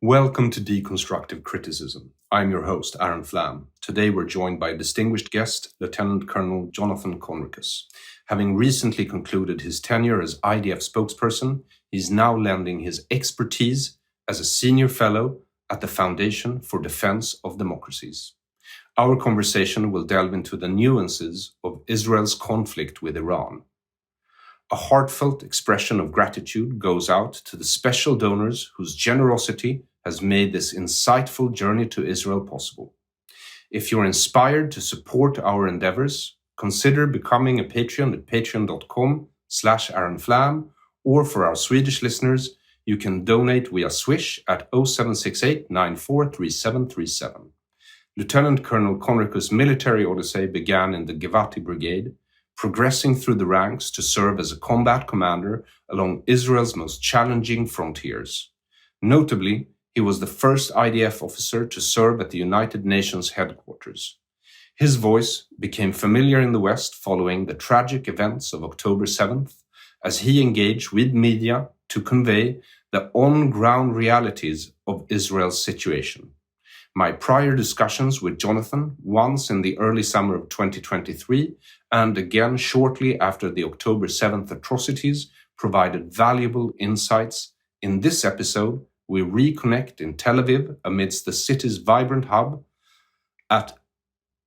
Welcome to Deconstructive Criticism. I'm your host, Aron Flam. Today we're joined by a distinguished guest, Lieutenant Colonel Jonathan Conricus. Having recently concluded his tenure as IDF spokesperson, he's now lending his expertise as a senior fellow at the Foundation for Defense of Democracies. Our conversation will delve into the nuances of Israel's conflict with Iran. A heartfelt expression of gratitude goes out to the special donors whose generosity has made this insightful journey to Israel possible. If you're inspired to support our endeavors, consider becoming a patron at patreon.com/AronFlam, or for our Swedish listeners, you can donate via Swish at 0768 943737. Lieutenant Colonel Conricus' military odyssey began in the Givati Brigade, progressing through the ranks to serve as a combat commander along Israel's most challenging frontiers. Notably, he was the first IDF officer to serve at the United Nations headquarters. His voice became familiar in the West following the tragic events of October 7th, as he engaged with media to convey the on-ground realities of Israel's situation. My prior discussions with Jonathan, once in the early summer of 2023 and again shortly after the October 7th atrocities, provided valuable insights. In this episode, we reconnect in Tel Aviv amidst the city's vibrant hub at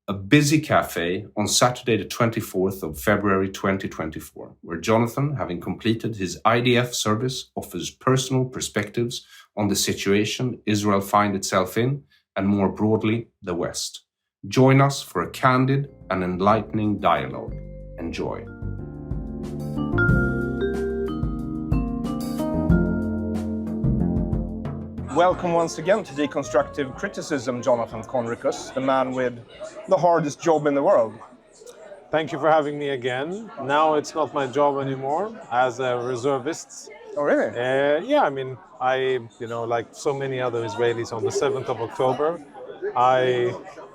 a busy cafe on Saturday the 24th of February 2024, where Jonathan, having completed his IDF service, offers personal perspectives on the situation Israel finds itself in, and more broadly, the West. Join us for a candid and enlightening dialogue. Enjoy. Welcome once again to Deconstructive Criticism, Jonathan Conricus, the man with the hardest job in the world. Thank you for having me again. Now it's not my job anymore as a reservist. Oh, really? Like so many other Israelis, on the 7th of October, I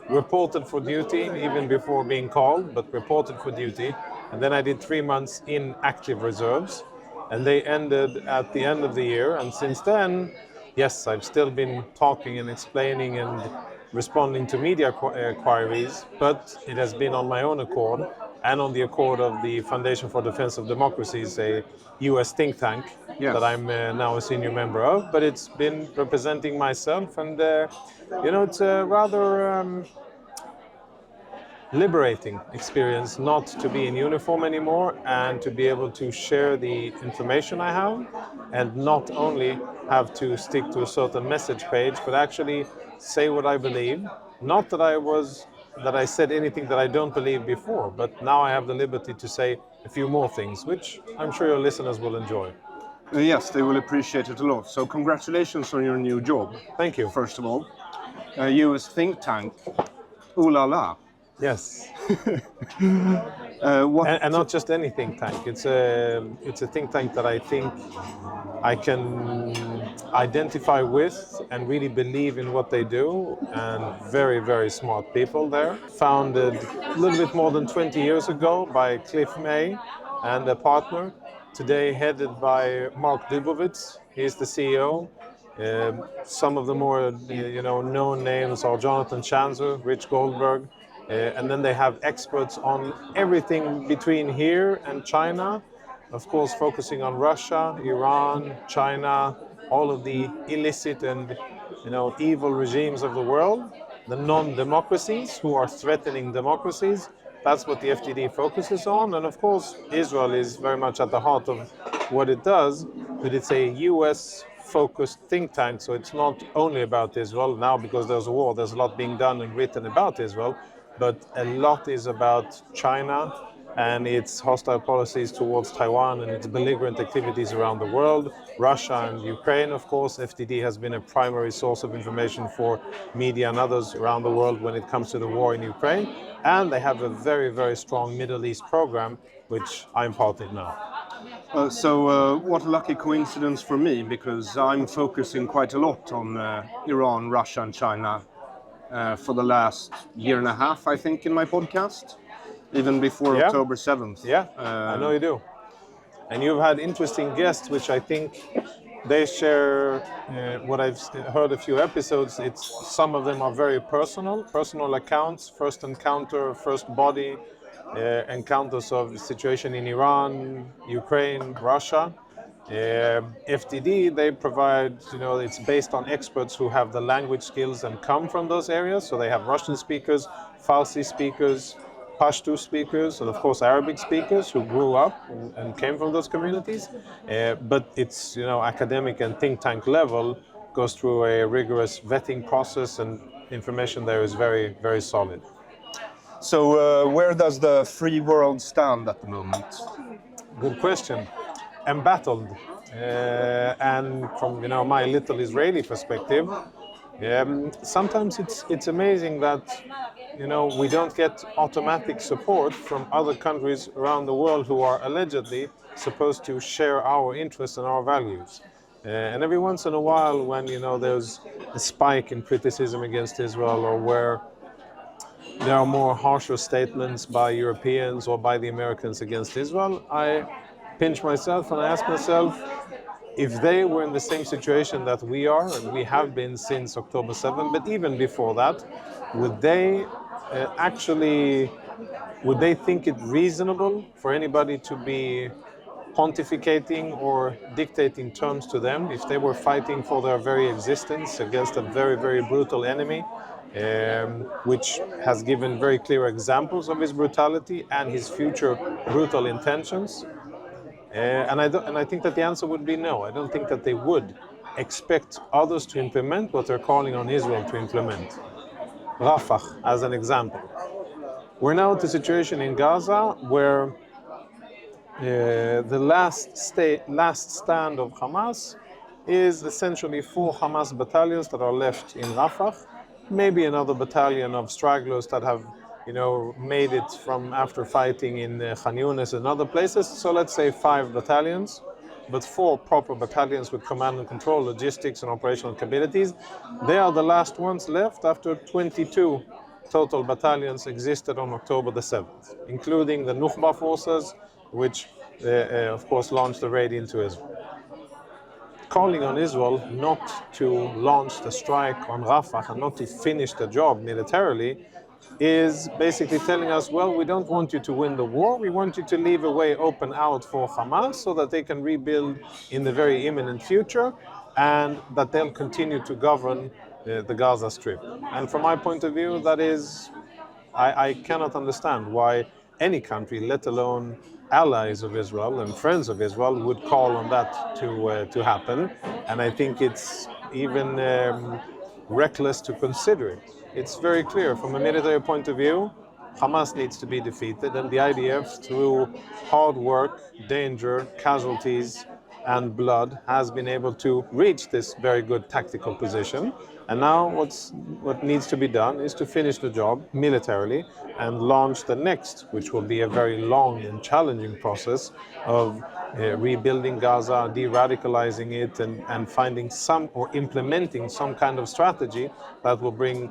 reported for duty, even before being called, but reported for duty. And then I did 3 months in active reserves, and they ended at the end of the year. And since then, yes, I've still been talking and explaining and responding to media queries, but it has been on my own accord and on the accord of the Foundation for Defense of Democracies, a US think tank that I'm now a senior member of. But it's been representing myself, and it's a rather liberating experience not to be in uniform anymore and to be able to share the information I have, and not only have to stick to a certain message page, but actually say what I believe. Not that I said anything that I don't believe before, but now I have the liberty to say a few more things, which I'm sure your listeners will enjoy. Yes, they will appreciate it a lot. So congratulations on your new job. Thank you. First of all, US think tank, ooh la la. Yes. And not just any think tank. It's a think tank that I think I can identify with and really believe in what they do, and very, very smart people there. Founded a little bit more than 20 years ago by Cliff May and a partner. Today headed by Mark Dubovitz. He's the CEO. Some of the more known names are Jonathan Chanzer, Rich Goldberg. And then they have experts on everything between here and China, of course focusing on Russia, Iran, China, all of the illicit and evil regimes of the world, the non-democracies who are threatening democracies. That's what the FDD focuses on, and of course Israel is very much at the heart of what it does, but it's a US-focused think tank, so it's not only about Israel. Now, because there's a war, there's a lot being done and written about Israel, but a lot is about China and its hostile policies towards Taiwan and its belligerent activities around the world. Russia and Ukraine, of course. FDD has been a primary source of information for media and others around the world when it comes to the war in Ukraine. And they have a very, very strong Middle East program, which I'm part of now. What a lucky coincidence for me, because I'm focusing quite a lot on Iran, Russia and China for the last year and a half, I think, in my podcast, even before October 7th. Yeah, I know you do. And you've had interesting guests, which I think They share what I've heard a few episodes. Some of them are very personal accounts, first encounter, first body encounters of the situation in Iran, Ukraine, Russia. FTD, they provide, it's based on experts who have the language skills and come from those areas. So they have Russian speakers, Farsi speakers, Pashto speakers, and of course Arabic speakers who grew up and came from those communities. But it's, academic and think tank level, goes through a rigorous vetting process, and information there is very, very solid. So where does the free world stand at the moment? Good question. Embattled. And from my little Israeli perspective, sometimes it's amazing that we don't get automatic support from other countries around the world who are allegedly supposed to share our interests and our values. And every once in a while, when there's a spike in criticism against Israel, or where there are more harsher statements by Europeans or by the Americans against Israel, I pinch myself and I ask myself, if they were in the same situation that we are, and we have been since October 7, but even before that, would they think it reasonable for anybody to be pontificating or dictating terms to them if they were fighting for their very existence against a very, very brutal enemy, which has given very clear examples of his brutality and his future brutal intentions? And I think that the answer would be no. I don't think that they would expect others to implement what they're calling on Israel to implement. Rafah, as an example. We're now at a situation in Gaza where the last stand of Hamas is essentially 4 Hamas battalions that are left in Rafah, maybe another battalion of stragglers that have made it from after fighting in Khan Yunis and other places. So let's say 5 battalions, but 4 proper battalions with command and control, logistics and operational capabilities. They are the last ones left after 22 total battalions existed on October the 7th, including the Nukhba forces, which of course launched the raid into Israel. Calling on Israel not to launch the strike on Rafah and not to finish the job militarily is basically telling us, well, we don't want you to win the war, we want you to leave a way open out for Hamas so that they can rebuild in the very imminent future, and that they'll continue to govern the Gaza Strip. And from my point of view, that is, I cannot understand why any country, let alone allies of Israel and friends of Israel, would call on that to happen. And I think it's even reckless to consider it. It's very clear from a military point of view, Hamas needs to be defeated, and the IDF, through hard work, danger, casualties, and blood, has been able to reach this very good tactical position. And now what needs to be done is to finish the job militarily and launch the next, which will be a very long and challenging process of rebuilding Gaza, de-radicalizing it, and finding or implementing some kind of strategy that will bring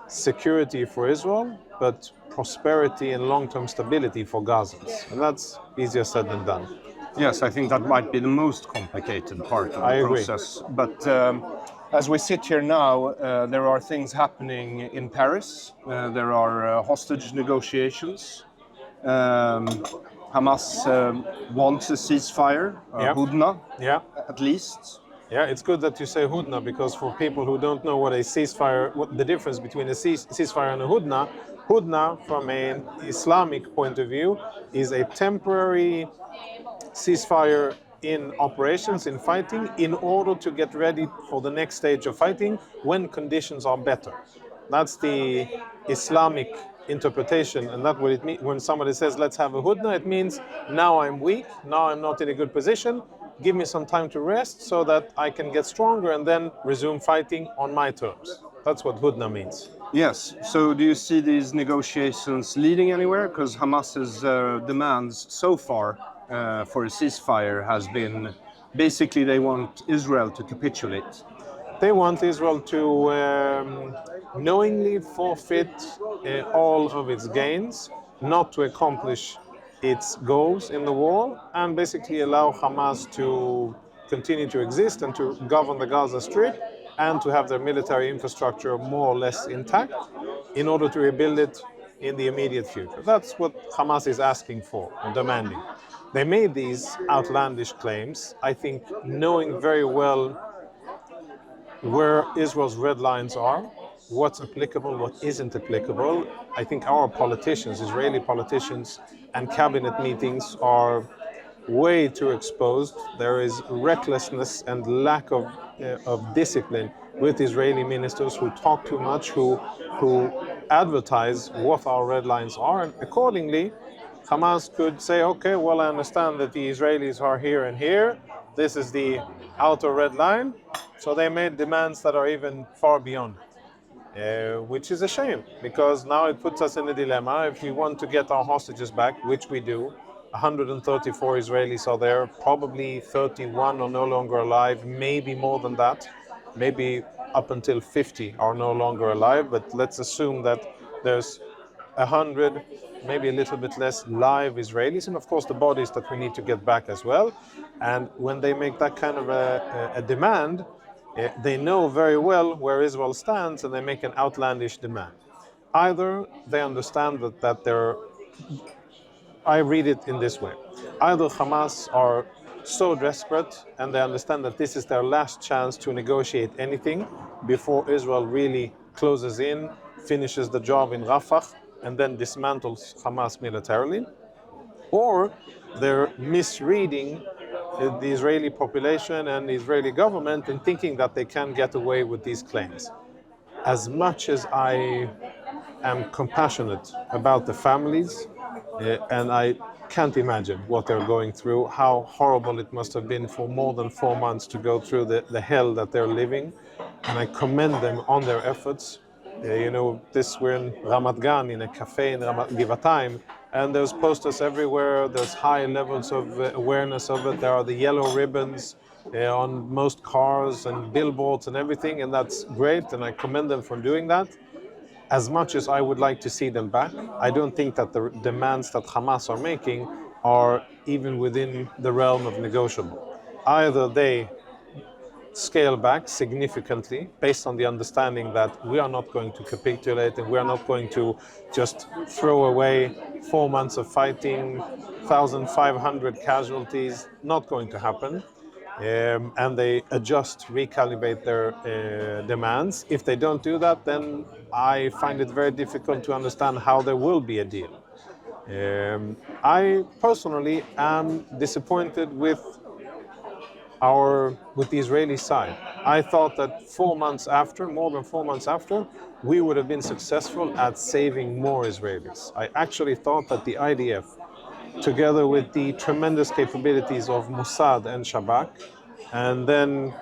security for Israel, but prosperity and long-term stability for Gazans. And that's easier said than done. Yes, I think that might be the most complicated part of the process. But as we sit here now, there are things happening in Paris. There are hostage negotiations. Hamas wants a ceasefire, Hudna, at least. Yeah, it's good that you say Hudna, because for people who don't know what a ceasefire, what the difference between a ceasefire and a Hudna, from an Islamic point of view, is a temporary ceasefire in operations, in fighting, in order to get ready for the next stage of fighting when conditions are better. That's the Islamic interpretation, and that's what it means when somebody says, let's have a Hudna. It means, now I'm weak, now I'm not in a good position, give me some time to rest so that I can get stronger and then resume fighting on my terms. That's what Hudna means. Yes. So do you see these negotiations leading anywhere? Because Hamas's demands so far for a ceasefire has been, basically they want Israel to capitulate. They want Israel to knowingly forfeit all of its gains, not to accomplish its goals in the war, and basically allow Hamas to continue to exist and to govern the Gaza Strip and to have their military infrastructure more or less intact in order to rebuild it in the immediate future. That's what Hamas is asking for and demanding. They made these outlandish claims, I think, knowing very well where Israel's red lines are, what's applicable, what isn't applicable. I think our politicians, Israeli politicians, and cabinet meetings are way too exposed. There is recklessness and lack of discipline with Israeli ministers who talk too much, who advertise what our red lines are, and accordingly, Hamas could say, okay, well, I understand that the Israelis are here and here. This is the outer red line. So they made demands that are even far beyond, which is a shame, because now it puts us in a dilemma. If we want to get our hostages back, which we do, 134 Israelis are there, probably 31 are no longer alive, maybe more than that, maybe up until 50 are no longer alive, but let's assume that there's 100, maybe a little bit less live Israelis, and of course the bodies that we need to get back as well. And when they make that kind of a demand, they know very well where Israel stands, and they make an outlandish demand. Either they understand that they're, I read it in this way, either Hamas are so desperate and they understand that this is their last chance to negotiate anything before Israel really closes in, finishes the job in Rafah, and then dismantles Hamas militarily, or they're misreading the Israeli population and the Israeli government in thinking that they can get away with these claims. As much as I am compassionate about the families, and I can't imagine what they're going through, how horrible it must have been for more than 4 months to go through the hell that they're living, and I commend them on their efforts. We're in Ramat Gan, in a cafe in Givatayim, and there's posters everywhere. There's high levels of awareness of it. There are the yellow ribbons on most cars and billboards and everything, and that's great, and I commend them for doing that. As much as I would like to see them back, I don't think that the demands that Hamas are making are even within the realm of negotiable. Either they scale back significantly based on the understanding that we are not going to capitulate and we are not going to just throw away 4 months of fighting, 1,500 casualties, not going to happen. And they adjust, recalibrate their demands. If they don't do that, then I find it very difficult to understand how there will be a deal. I personally am disappointed with the Israeli side. I thought that 4 months after, more than 4 months after, we would have been successful at saving more Israelis. I actually thought that the IDF, together with the tremendous capabilities of Mossad and Shabak, and then,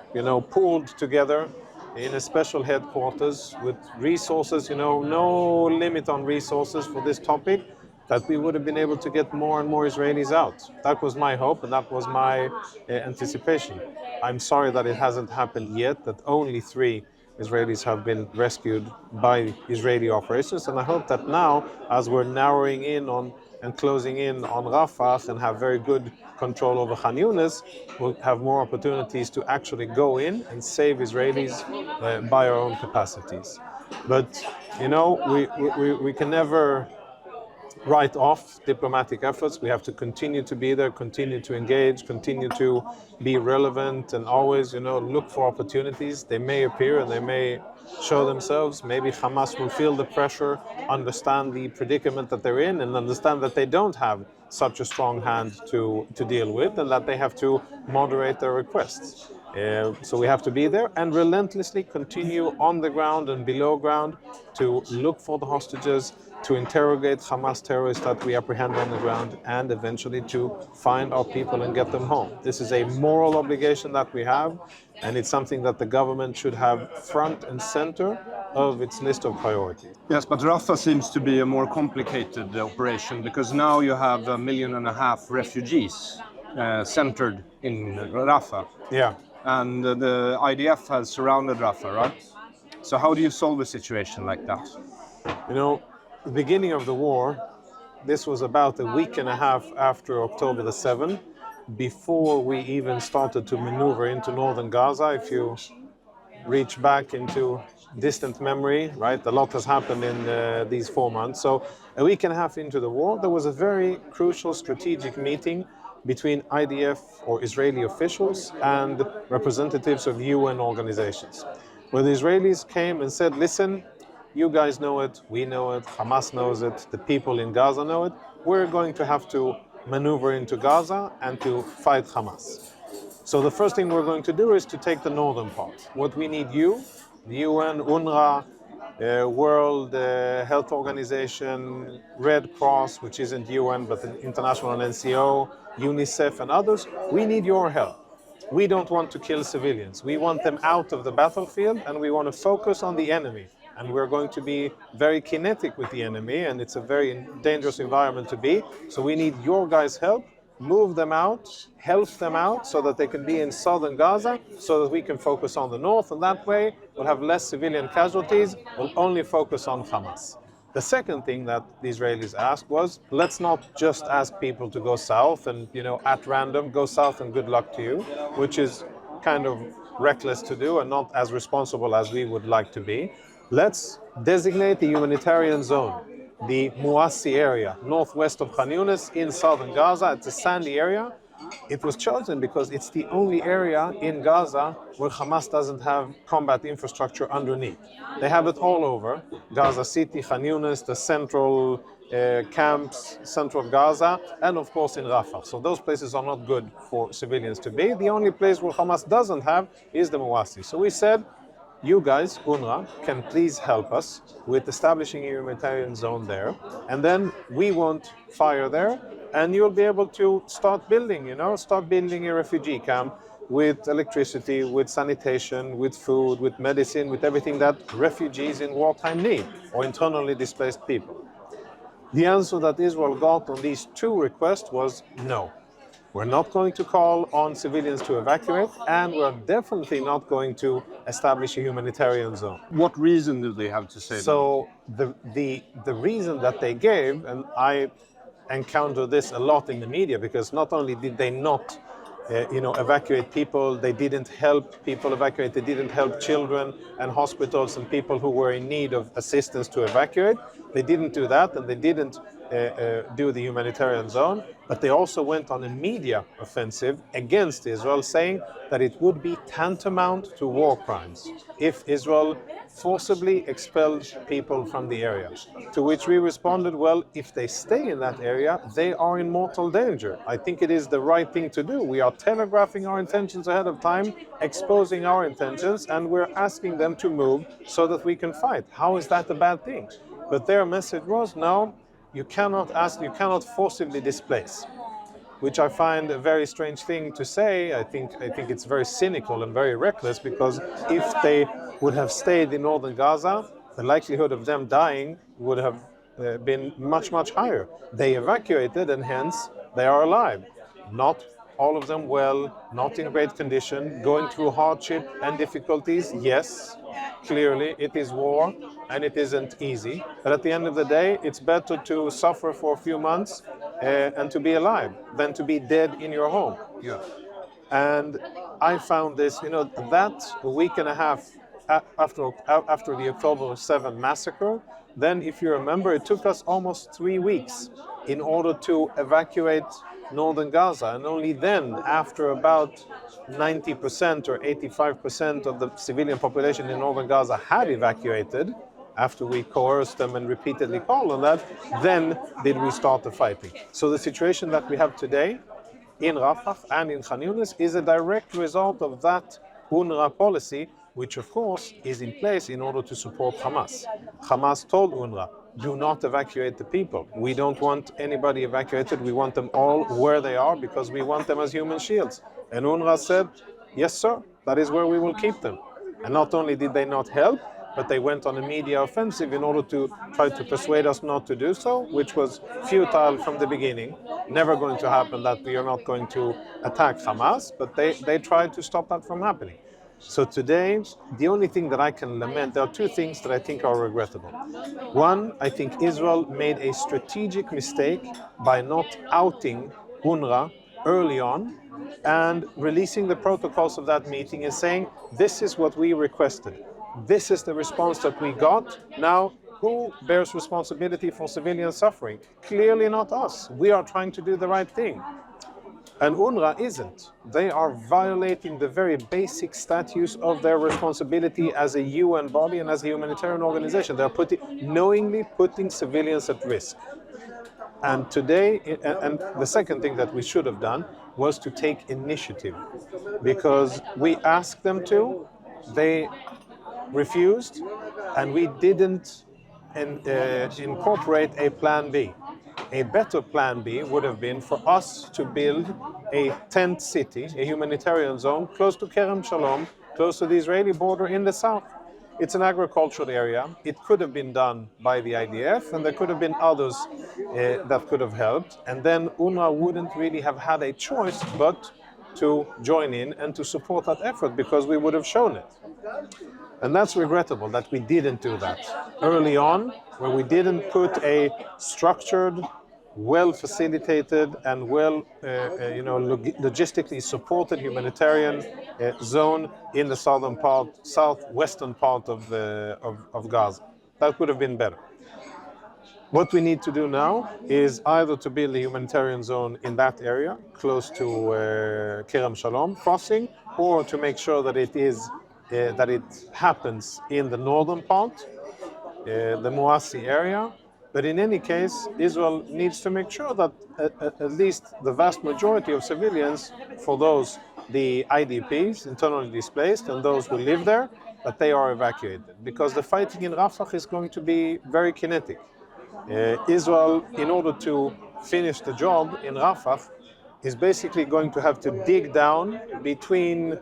pooled together in a special headquarters with resources, no limit on resources for this topic, that we would have been able to get more and more Israelis out. That was my hope, and that was my anticipation. I'm sorry that it hasn't happened yet, that only 3 Israelis have been rescued by Israeli operations, and I hope that now, as we're narrowing in on and closing in on Rafah and have very good control over Khan Yunis, we'll have more opportunities to actually go in and save Israelis by our own capacities. But, we can never write off diplomatic efforts. We have to continue to be there, continue to engage, continue to be relevant, and always, look for opportunities. They may appear and they may show themselves. Maybe Hamas will feel the pressure, understand the predicament that they're in, and understand that they don't have such a strong hand to deal with, and that they have to moderate their requests. So we have to be there and relentlessly continue on the ground and below ground to look for the hostages, to interrogate Hamas terrorists that we apprehend on the ground, and eventually to find our people and get them home. This is a moral obligation that we have, and it's something that the government should have front and center of its list of priorities. Yes, but Rafah seems to be a more complicated operation, because now you have 1.5 million refugees centered in Rafah. Yeah. And the IDF has surrounded Rafah, right? So how do you solve a situation like that? The beginning of the war, this was about a week and a half after October the 7th, before we even started to maneuver into northern Gaza. If you reach back into distant memory, right? A lot has happened in these 4 months. So a week and a half into the war, there was a very crucial strategic meeting between IDF or Israeli officials and representatives of UN organizations, where the Israelis came and said, listen, you guys know it, we know it, Hamas knows it, the people in Gaza know it. We're going to have to maneuver into Gaza and to fight Hamas. So the first thing we're going to do is to take the northern part. What we need you, the UN, UNRWA, World Health Organization, Red Cross, which isn't UN but the international NCO, UNICEF and others, we need your help. We don't want to kill civilians. We want them out of the battlefield and we want to focus on the enemy. And we're going to be very kinetic with the enemy and it's a very dangerous environment to be. So we need your guys' help. Move them out, help them out so that they can be in southern Gaza so that we can focus on the north, and that way we'll have less civilian casualties, we'll only focus on Hamas. The second thing that the Israelis asked was, let's not just ask people to go south and, at random, go south and good luck to you, which is kind of reckless to do and not as responsible as we would like to be. Let's designate the humanitarian zone, the Muassi area, northwest of Khan Yunis in southern Gaza. It's a sandy area. It was chosen because it's the only area in Gaza where Hamas doesn't have combat infrastructure underneath. They have it all over, Gaza City, Khan Yunis, the central camps, central Gaza, and of course in Rafah. So those places are not good for civilians to be. The only place where Hamas doesn't have is the Muassi. So we said, you guys, UNRWA, can please help us with establishing a humanitarian zone there, and then we won't fire there, and you'll be able to start building a refugee camp with electricity, with sanitation, with food, with medicine, with everything that refugees in wartime need, or internally displaced people. The answer that Israel got on these two requests was no. We're not going to call on civilians to evacuate, and we're definitely not going to establish a humanitarian zone. What reason do they have to say that? So the reason that they gave, and I encounter this a lot in the media, because not only did they not evacuate people, they didn't help people evacuate, they didn't help children and hospitals and people who were in need of assistance to evacuate. They didn't do that, and they didn't do the humanitarian zone, but they also went on a media offensive against Israel, saying that it would be tantamount to war crimes if Israel forcibly expelled people from the area. To which we responded, well, if they stay in that area, they are in mortal danger. I think it is the right thing to do. We are telegraphing our intentions ahead of time, exposing our intentions, and we're asking them to move so that we can fight. How is that a bad thing? But their message was, no, you cannot forcibly displace, which I find a very strange thing to say. I think it's very cynical and very reckless, because if they would have stayed in northern Gaza, the likelihood of them dying would have been much, much higher. They evacuated, and hence they are alive. Not all of them well, not in great condition, going through hardship and difficulties. Yes, clearly it is war and it isn't easy. But at the end of the day, it's better to suffer for a few months and to be alive than to be dead in your home. Yeah. And I found this, that a week and a half after the October 7 massacre, then if you remember, it took us almost 3 weeks in order to evacuate northern Gaza, and only then, after about 90% or 85% of the civilian population in northern Gaza had evacuated, after we coerced them and repeatedly called on that, then did we start the fighting. So the situation that we have today in Rafah and in Khan Yunis is a direct result of that UNRWA policy, which of course is in place in order to support Hamas. Hamas told UNRWA, do not evacuate the people. We don't want anybody evacuated. We want them all where they are because we want them as human shields. And UNRWA said, yes, sir, that is where we will keep them. And not only did they not help, but they went on a media offensive in order to try to persuade us not to do so, which was futile from the beginning. Never going to happen that we are not going to attack Hamas, but they tried to stop that from happening. So today, the only thing that I can lament, there are two things that I think are regrettable. One, I think Israel made a strategic mistake by not outing UNRWA early on and releasing the protocols of that meeting and saying, this is what we requested. This is the response that we got. Now, who bears responsibility for civilian suffering? Clearly not us. We are trying to do the right thing. And UNRWA isn't. They are violating the very basic statutes of their responsibility as a UN body and as a humanitarian organization. They're knowingly putting civilians at risk. And today, and the second thing that we should have done was to take initiative, because we asked them to, they refused, and we didn't incorporate a plan B. A better plan B would have been for us to build a tent city, a humanitarian zone, close to Kerem Shalom, close to the Israeli border in the south. It's an agricultural area. It could have been done by the IDF, and there could have been others that could have helped. And then UNRWA wouldn't really have had a choice but to join in and to support that effort, because we would have shown it. And that's regrettable that we didn't do that early on, where we didn't put a structured, well-facilitated and logistically supported humanitarian zone in the southwestern part of Gaza. That would have been better. What we need to do now is either to build a humanitarian zone in that area, close to Kerem Shalom crossing, or to make sure that it happens in the northern part, the Muassi area. But in any case, Israel needs to make sure that at least the vast majority of civilians, for those, the IDPs, internally displaced, and those who live there, that they are evacuated. Because the fighting in Rafah is going to be very kinetic. Israel, in order to finish the job in Rafah, is basically going to have to dig down between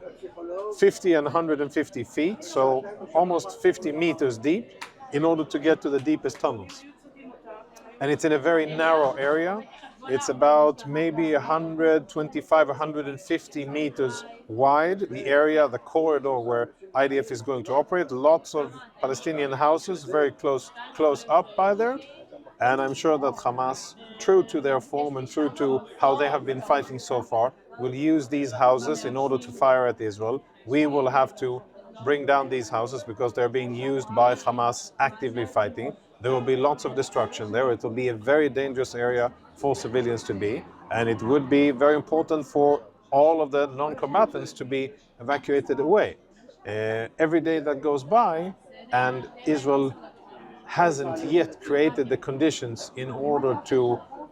50 and 150 feet, so almost 50 meters deep, in order to get to the deepest tunnels. And it's in a very narrow area. It's about maybe 125, 150 meters wide, the area, the corridor where IDF is going to operate. Lots of Palestinian houses very close up by there. And I'm sure that Hamas, true to their form and true to how they have been fighting so far, will use these houses in order to fire at Israel. We will have to bring down these houses because they're being used by Hamas actively fighting. There will be lots of destruction there. It will be a very dangerous area for civilians to be. And it would be very important for all of the non-combatants to be evacuated away. Every day that goes by and Israel hasn't yet created the conditions in order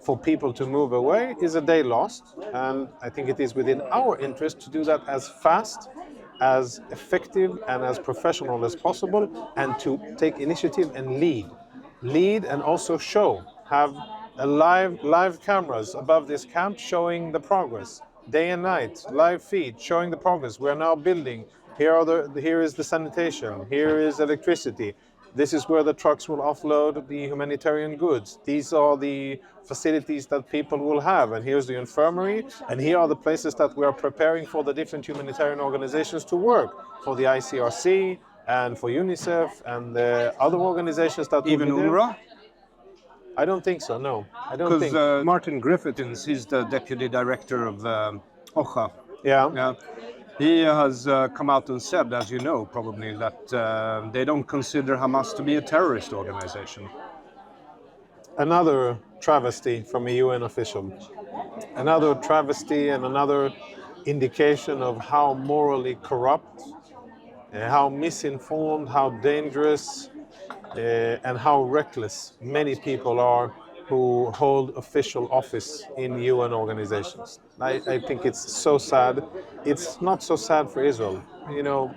for people to move away is a day lost. And I think it is within our interest to do that as fast, as effective, and as professional as possible, and to take initiative and lead and also have a live cameras above this camp showing the progress, day and night, live feed showing the progress. We're now building. Here is the sanitation. Here is electricity. This is where the trucks will offload the humanitarian goods. These are the facilities that people will have. And here's the infirmary. And here are the places that we are preparing for the different humanitarian organizations to work, for the ICRC and for UNICEF and the other organizations that Even UNRWA? I don't think so, no. I don't think. Because Martin Griffiths, he's the deputy director of OCHA. Yeah. He has come out and said, as you know, probably, that they don't consider Hamas to be a terrorist organization. Another travesty from a UN official. Another travesty and another indication of how morally corrupt, how misinformed, how dangerous, and how reckless many people are who hold official office in UN organizations. I think it's so sad. It's not so sad for Israel. You know,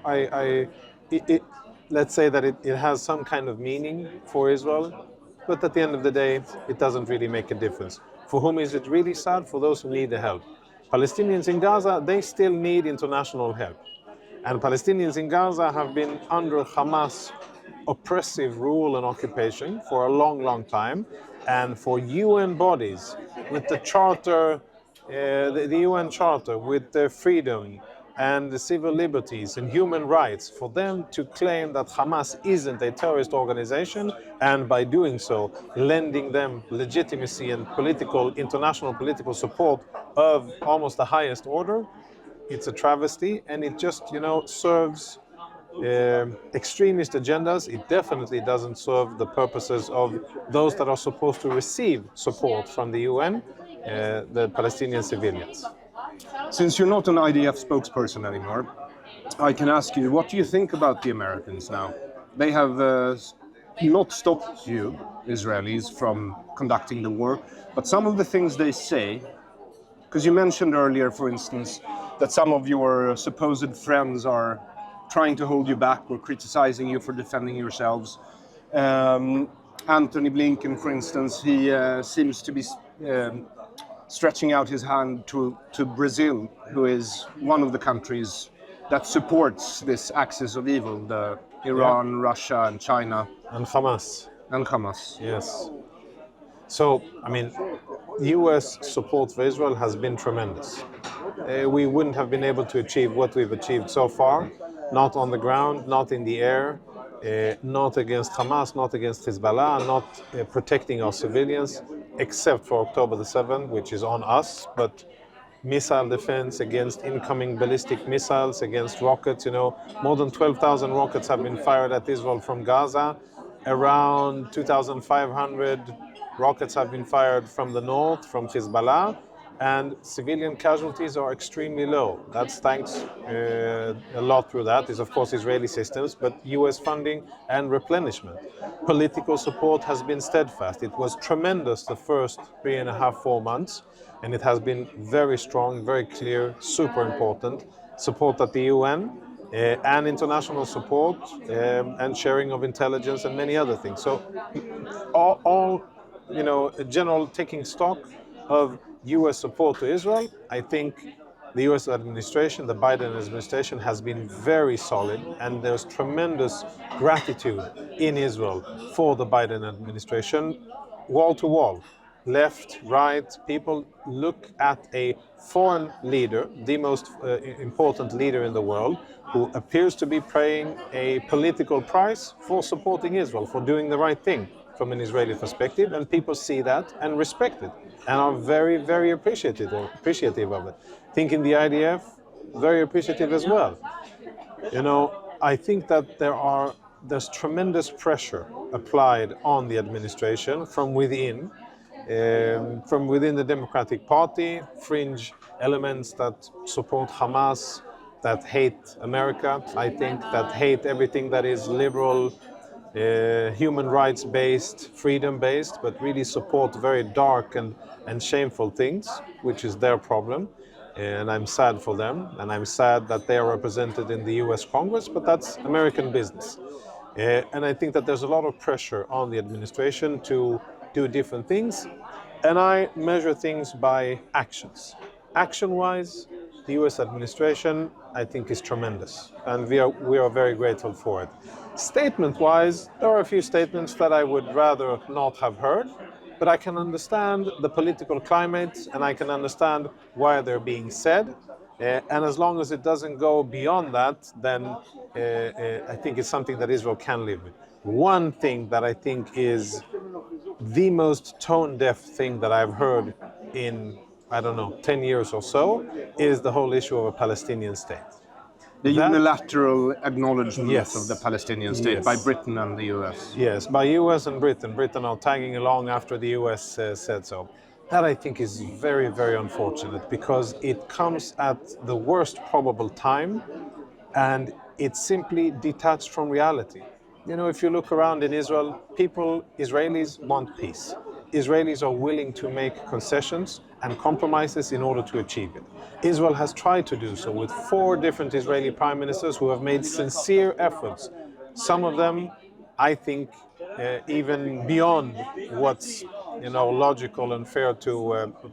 let's say that it has some kind of meaning for Israel, but at the end of the day, it doesn't really make a difference. For whom is it really sad? For those who need the help. Palestinians in Gaza, they still need international help. And Palestinians in Gaza have been under Hamas oppressive rule and occupation for a long, long time. And for UN bodies, with the charter, the UN charter, with the freedom and the civil liberties and human rights, for them to claim that Hamas isn't a terrorist organization, and by doing so, lending them legitimacy and international political support of almost the highest order. It's a travesty, and it just, serves extremist agendas. It definitely doesn't serve the purposes of those that are supposed to receive support from the UN, the Palestinian civilians. Since you're not an IDF spokesperson anymore, I can ask you, what do you think about the Americans now? They have not stopped you, Israelis, from conducting the war, but some of the things they say, because you mentioned earlier, for instance, that some of your supposed friends are trying to hold you back or criticizing you for defending yourselves. Anthony Blinken, for instance, he seems to be stretching out his hand to Brazil, who is one of the countries that supports this axis of evil, the Iran, Russia, and China. And Hamas. And Hamas. Yes. So, US support for Israel has been tremendous. We wouldn't have been able to achieve what we've achieved so far, not on the ground, not in the air, not against Hamas, not against Hezbollah, not protecting our civilians, except for October the 7th, which is on us, but missile defense against incoming ballistic missiles, against rockets. More than 12,000 rockets have been fired at Israel from Gaza. Around 2,500 rockets have been fired from the north, from Hezbollah, and civilian casualties are extremely low. That's thanks a lot through that is, of course, Israeli systems, but US funding and replenishment. Political support has been steadfast. It was tremendous the first 3.5, 4 months, and it has been very strong, very clear, super important. Support at the UN, and international support, and sharing of intelligence and many other things. So all general taking stock of US support to Israel, I think the US administration, the Biden administration, has been very solid, and there's tremendous gratitude in Israel for the Biden administration, wall to wall. Left, right, people look at a foreign leader, the most important leader in the world, who appears to be paying a political price for supporting Israel, for doing the right thing from an Israeli perspective, and people see that and respect it, and are very, very appreciative of it. I think in the IDF, very appreciative as well. I think that there's tremendous pressure applied on the administration from within the Democratic Party, fringe elements that support Hamas, that hate America, I think, that hate everything that is liberal, human rights-based, freedom-based, but really support very dark and shameful things, which is their problem. And I'm sad for them, and I'm sad that they are represented in the US Congress, but that's American business. And I think that there's a lot of pressure on the administration to do different things, and I measure things by actions. Action-wise, the US administration, I think, is tremendous, and we are very grateful for it. Statement-wise, there are a few statements that I would rather not have heard, but I can understand the political climate, and I can understand why they're being said. And as long as it doesn't go beyond that, then I think it's something that Israel can live with. One thing that I think is the most tone-deaf thing that I've heard in, 10 years or so, is the whole issue of a Palestinian state. The unilateral acknowledgement Yes. of the Palestinian state Yes. by Britain and the US. Yes, by US and Britain. Britain are tagging along after the US said so. That, I think, is very, very unfortunate, because it comes at the worst probable time, and it's simply detached from reality. If you look around in Israel, Israelis want peace. Israelis are willing to make concessions and compromises in order to achieve it. Israel has tried to do so with 4 different Israeli prime ministers who have made sincere efforts. Some of them, I think, even beyond what's logical and fair to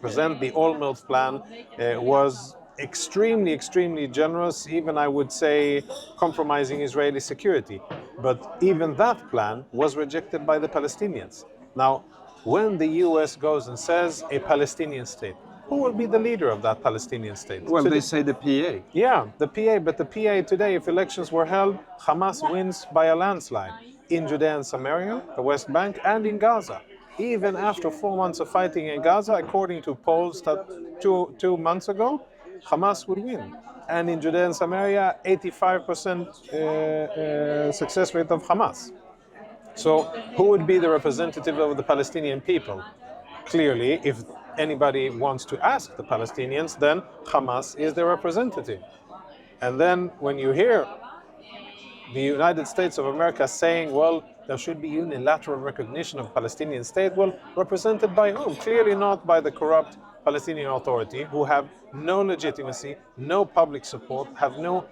present. The Olmert plan was extremely, extremely generous, even I would say compromising Israeli security. But even that plan was rejected by the Palestinians. Now, when the US goes and says a Palestinian state, who will be the leader of that Palestinian state? Well, they say the PA. Yeah, the PA, but the PA today, if elections were held, Hamas wins by a landslide in Judea and Samaria, the West Bank, and in Gaza. even after 4 months of fighting in Gaza, according to polls that two months ago, Hamas would win. And in Judea and Samaria, 85% success rate of Hamas. So who would be the representative of the Palestinian people? Clearly, if anybody wants to ask the Palestinians, then Hamas is their representative. And then when you hear the United States of America saying, well, there should be unilateral recognition of Palestinian state, well, represented by whom? Clearly not by the corrupt Palestinian Authority, who have no legitimacy, no public support, have no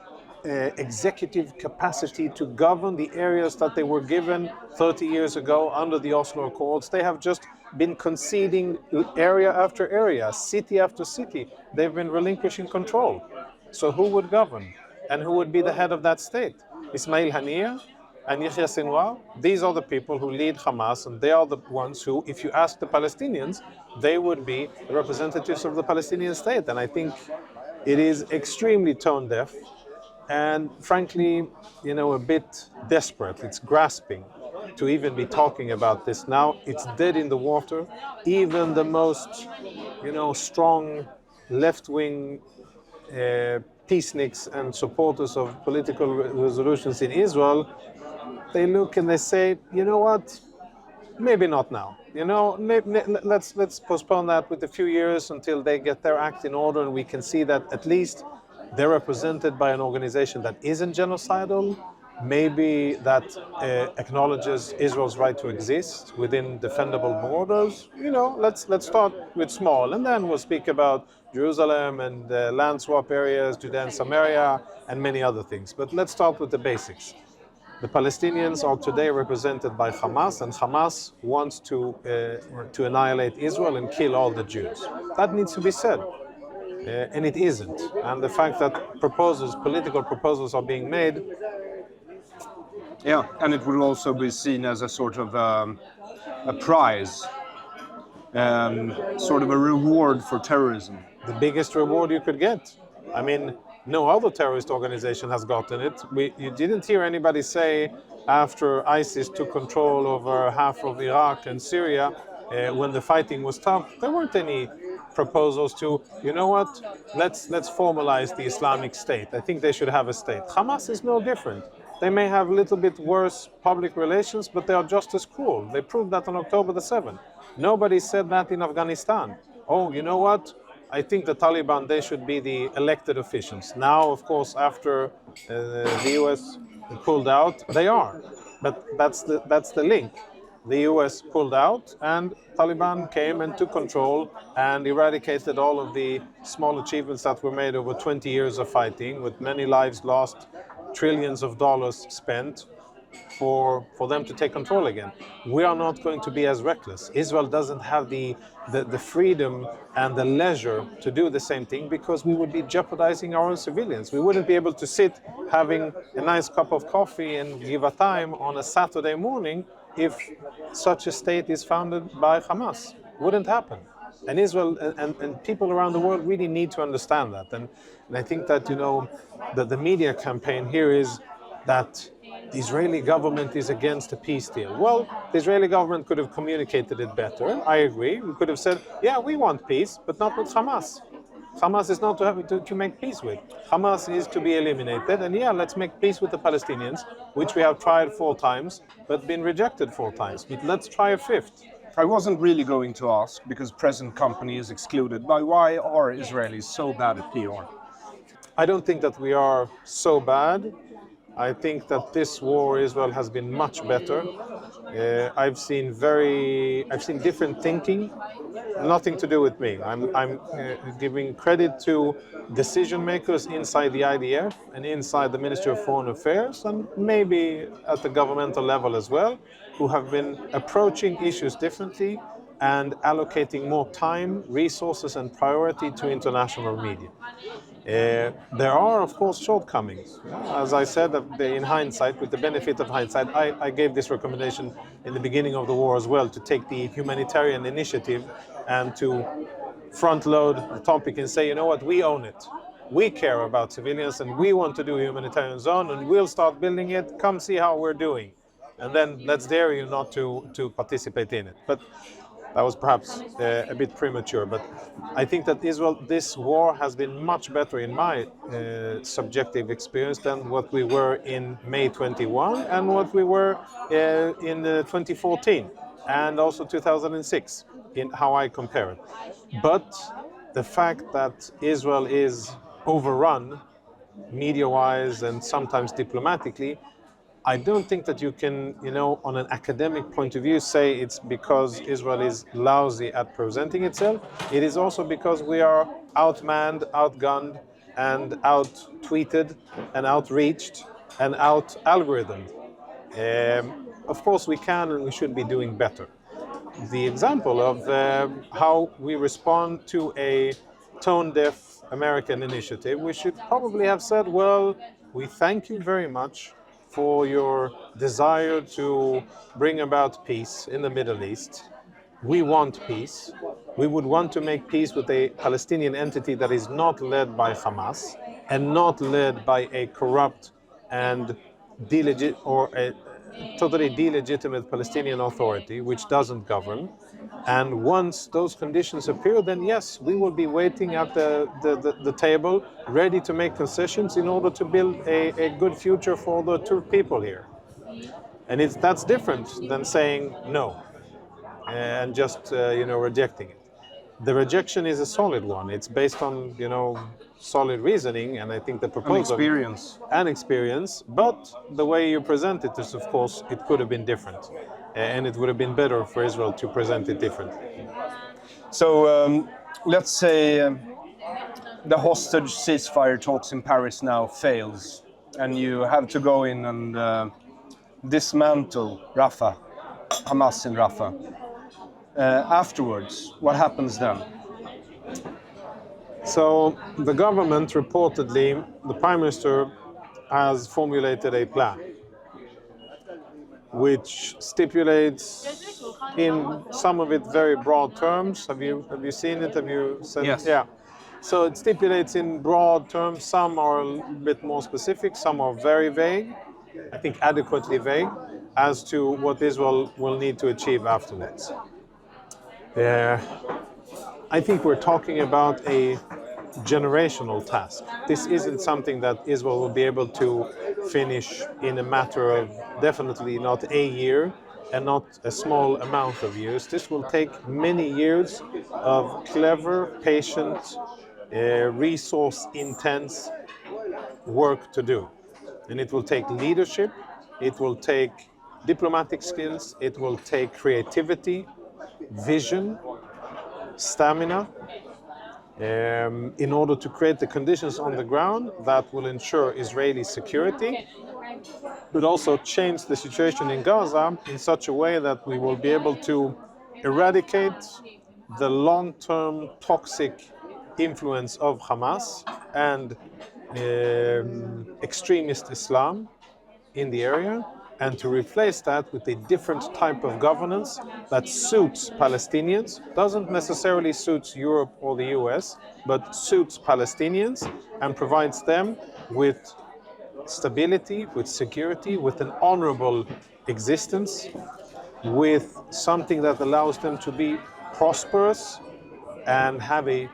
executive capacity to govern the areas that they were given 30 years ago under the Oslo Accords. They have just been conceding area after area, city after city. They've been relinquishing control. So who would govern? And who would be the head of that state? Ismail Haniyeh and Yahya Sinwar? These are the people who lead Hamas, and they are the ones who, if you ask the Palestinians, they would be the representatives of the Palestinian state. And I think it is extremely tone deaf and frankly, a bit desperate. It's grasping to even be talking about this now. It's dead in the water. Even the most, strong left-wing peaceniks and supporters of political resolutions in Israel, they look and they say, you know what, maybe not now. Let's postpone that with a few years until they get their act in order and we can see that at least they're represented by an organization that isn't genocidal, maybe that acknowledges Israel's right to exist within defendable borders. Let's start with small, and then we'll speak about Jerusalem and land swap areas, Judea and Samaria, and many other things. But let's start with the basics. The Palestinians are today represented by Hamas, and Hamas wants to annihilate Israel and kill all the Jews. That needs to be said. And it isn't. And the fact that political proposals are being made. Yeah, and it will also be seen as a sort of a prize, sort of a reward for terrorism. The biggest reward you could get. I mean, no other terrorist organization has gotten it. You didn't hear anybody say after ISIS took control over half of Iraq and Syria, when the fighting was tough, there weren't any proposals to, let's formalize the Islamic State. I think they should have a state. Hamas is no different. They may have a little bit worse public relations, but they are just as cruel. They proved that on October the 7th. Nobody said that in Afghanistan. Oh, you know what? I think the Taliban, they should be the elected officials. Now, of course, after the US pulled out, they are. But that's the link. The US pulled out and Taliban came and took control and eradicated all of the small achievements that were made over 20 years of fighting, with many lives lost, trillions of dollars spent for them to take control again. We are not going to be as reckless. Israel doesn't have the freedom and the leisure to do the same thing, because we would be jeopardizing our own civilians. We wouldn't be able to sit having a nice cup of coffee and give a time on a Saturday morning if such a state is founded by Hamas. Wouldn't happen. And Israel and people around the world really need to understand that. And I think that, that the media campaign here is that the Israeli government is against a peace deal. Well, the Israeli government could have communicated it better. I agree. We could have said, yeah, we want peace, but not with Hamas. Hamas is not to make peace with. Hamas is to be eliminated. And yeah, let's make peace with the Palestinians, which we have tried 4 times, but been rejected 4 times. But let's try a 5th. I wasn't really going to ask, because present company is excluded, but why are Israelis so bad at PR? I don't think that we are so bad. I think that this war, Israel has been much better. I've seen different thinking, nothing to do with me. I'm giving credit to decision makers inside the IDF and inside the Ministry of Foreign Affairs, and maybe at the governmental level as well, who have been approaching issues differently and allocating more time, resources, and priority to international media. There are, of course, shortcomings. As I said, in hindsight, with the benefit of hindsight, I gave this recommendation in the beginning of the war as well, to take the humanitarian initiative and to front load the topic and say, you know what, we own it. We care about civilians and we want to do a humanitarian zone and we'll start building it. Come see how we're doing. and then let's dare you not to participate in it. But that was perhaps a bit premature. But I think that this war has been much better in my subjective experience than what we were in May 21 and what we were in 2014 and also 2006 in how I compare it. But the fact that Israel is overrun media-wise and sometimes diplomatically, I don't think that you can, on an academic point of view, say it's because Israel is lousy at presenting itself. It is also because we are outmanned, outgunned, and out-tweeted, and outreached, and out-algorithmed. Of course, we can and we should be doing better. The example of how we respond to a tone-deaf American initiative, we should probably have said, well, we thank you very much for your desire to bring about peace in the Middle East. We want peace. We would want to make peace with a Palestinian entity that is not led by Hamas and not led by a corrupt and totally delegitimate Palestinian authority which doesn't govern. And once those conditions appear, then yes, we will be waiting at the table, ready to make concessions in order to build a good future for the Turk people here. And that's different than saying no and just rejecting it. The rejection is a solid one. It's based on solid reasoning, and I think the proposal and experience. But the way you present it is, of course, it could have been different, and it would have been better for Israel to present it differently. So let's say the hostage ceasefire talks in Paris now fails, and you have to go in and dismantle Rafah, Hamas in Rafah. Afterwards, what happens then? So the government reportedly, the Prime Minister has formulated a plan which stipulates in some of it very broad terms. Have you seen it? Have you said yes. Yeah. So it stipulates in broad terms. Some are a bit more specific, some are very vague, I think adequately vague, as to what Israel will need to achieve afterwards. I think we're talking about a generational task. This isn't something that Israel will be able to finish in a matter of definitely not a year and not a small amount of years. This will take many years of clever, patient, resource-intense work to do. And it will take leadership, it will take diplomatic skills, it will take creativity, vision, stamina, in order to create the conditions on the ground that will ensure Israeli security, but also change the situation in Gaza in such a way that we will be able to eradicate the long-term toxic influence of Hamas and extremist Islam in the area, and to replace that with a different type of governance that suits Palestinians, doesn't necessarily suit Europe or the US, but suits Palestinians and provides them with stability, with security, with an honorable existence, with something that allows them to be prosperous and have a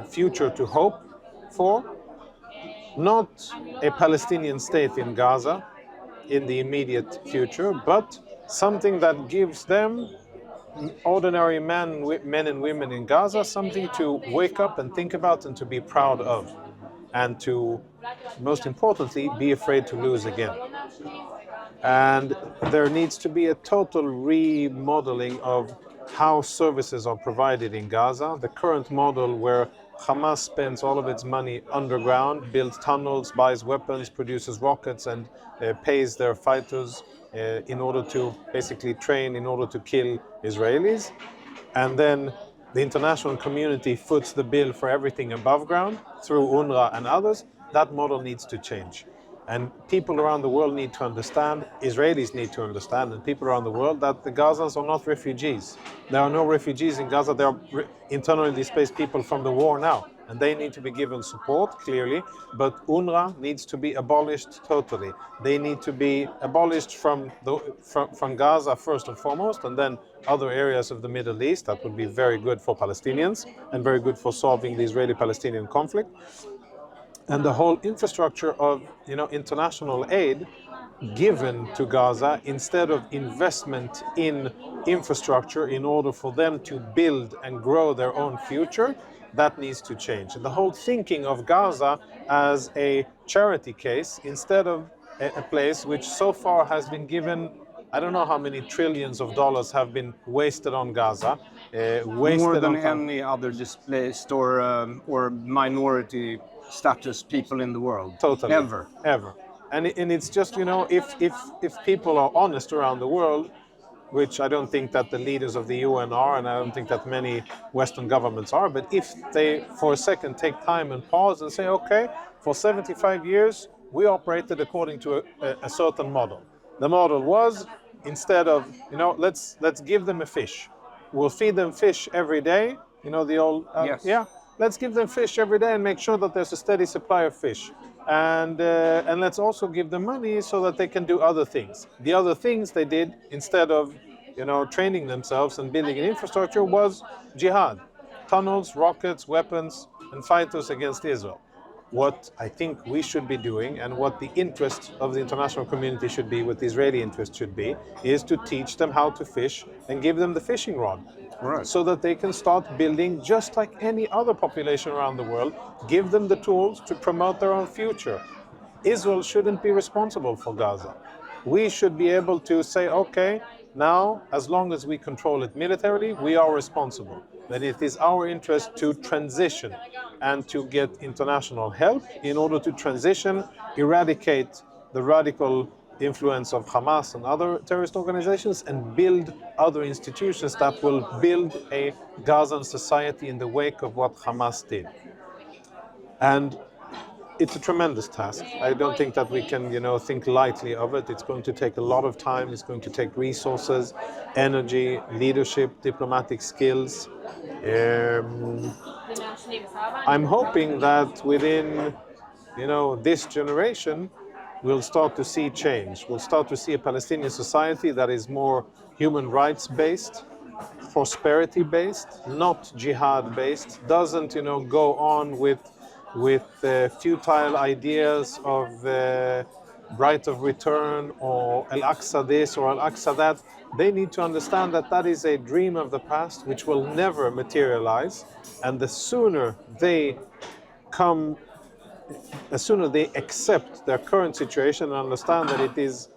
future to hope for. Not a Palestinian state in Gaza in the immediate future, but something that gives them, ordinary men and women in Gaza, something to wake up and think about and to be proud of, and to, most importantly, be afraid to lose again. And there needs to be a total remodeling of how services are provided in Gaza. The current model where Hamas spends all of its money underground, builds tunnels, buys weapons, produces rockets, and pays their fighters in order to basically train, in order to kill Israelis. And then the international community foots the bill for everything above ground through UNRWA and others. That model needs to change. And people around the world need to understand, Israelis need to understand, and people around the world, that the Gazans are not refugees. There are no refugees in Gaza. There are internally displaced people from the war now. and they need to be given support, clearly, but UNRWA needs to be abolished totally. They need to be abolished from Gaza first and foremost, and then other areas of the Middle East. That would be very good for Palestinians and very good for solving the Israeli-Palestinian conflict. And the whole infrastructure of international aid given to Gaza, instead of investment in infrastructure in order for them to build and grow their own future, that needs to change. And the whole thinking of Gaza as a charity case instead of a place which so far has been given, I don't know how many trillions of dollars have been wasted on Gaza. More than any other displaced or minority status people in the world. Totally. Ever. And it's just, if people are honest around the world, which I don't think that the leaders of the UN are, and I don't think that many Western governments are, but if they for a second take time and pause and say, okay, for 75 years, we operated according to a certain model. The model was, instead of, let's give them a fish. We'll feed them fish every day, the old, yes. Yeah, let's give them fish every day and make sure that there's a steady supply of fish. And let's also give them money so that they can do other things. The other things they did, instead of training themselves and building an infrastructure, was jihad. Tunnels, rockets, weapons, and fighters against Israel. What I think we should be doing, and what the interest of the international community should be, what the Israeli interest should be, is to teach them how to fish and give them the fishing rod. Right. So that they can start building just like any other population around the world, give them the tools to promote their own future. Israel shouldn't be responsible for Gaza. We should be able to say, okay, now, as long as we control it militarily, we are responsible. That it is our interest to transition and to get international help in order to transition, eradicate the radical influence of Hamas and other terrorist organizations, and build other institutions that will build a Gazan society in the wake of what Hamas did. And it's a tremendous task. I don't think that we can, think lightly of it. It's going to take a lot of time. It's going to take resources, energy, leadership, diplomatic skills. I'm hoping that within, this generation, we'll start to see change. We'll start to see a Palestinian society that is more human rights based, prosperity based, not jihad based, doesn't, go on with futile ideas of right of return or Al-Aqsa this or Al-Aqsa that. They need to understand that that is a dream of the past which will never materialize, and the sooner they accept their current situation and understand that it is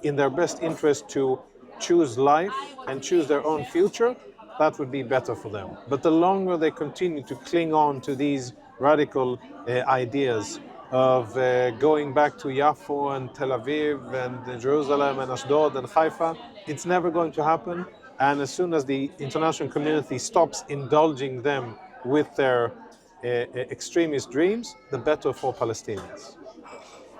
in their best interest to choose life and choose their own future, that would be better for them. But the longer they continue to cling on to these radical ideas of going back to Yafo and Tel Aviv and Jerusalem and Ashdod and Haifa, it's never going to happen. And as soon as the international community stops indulging them with their extremist dreams, the better for Palestinians.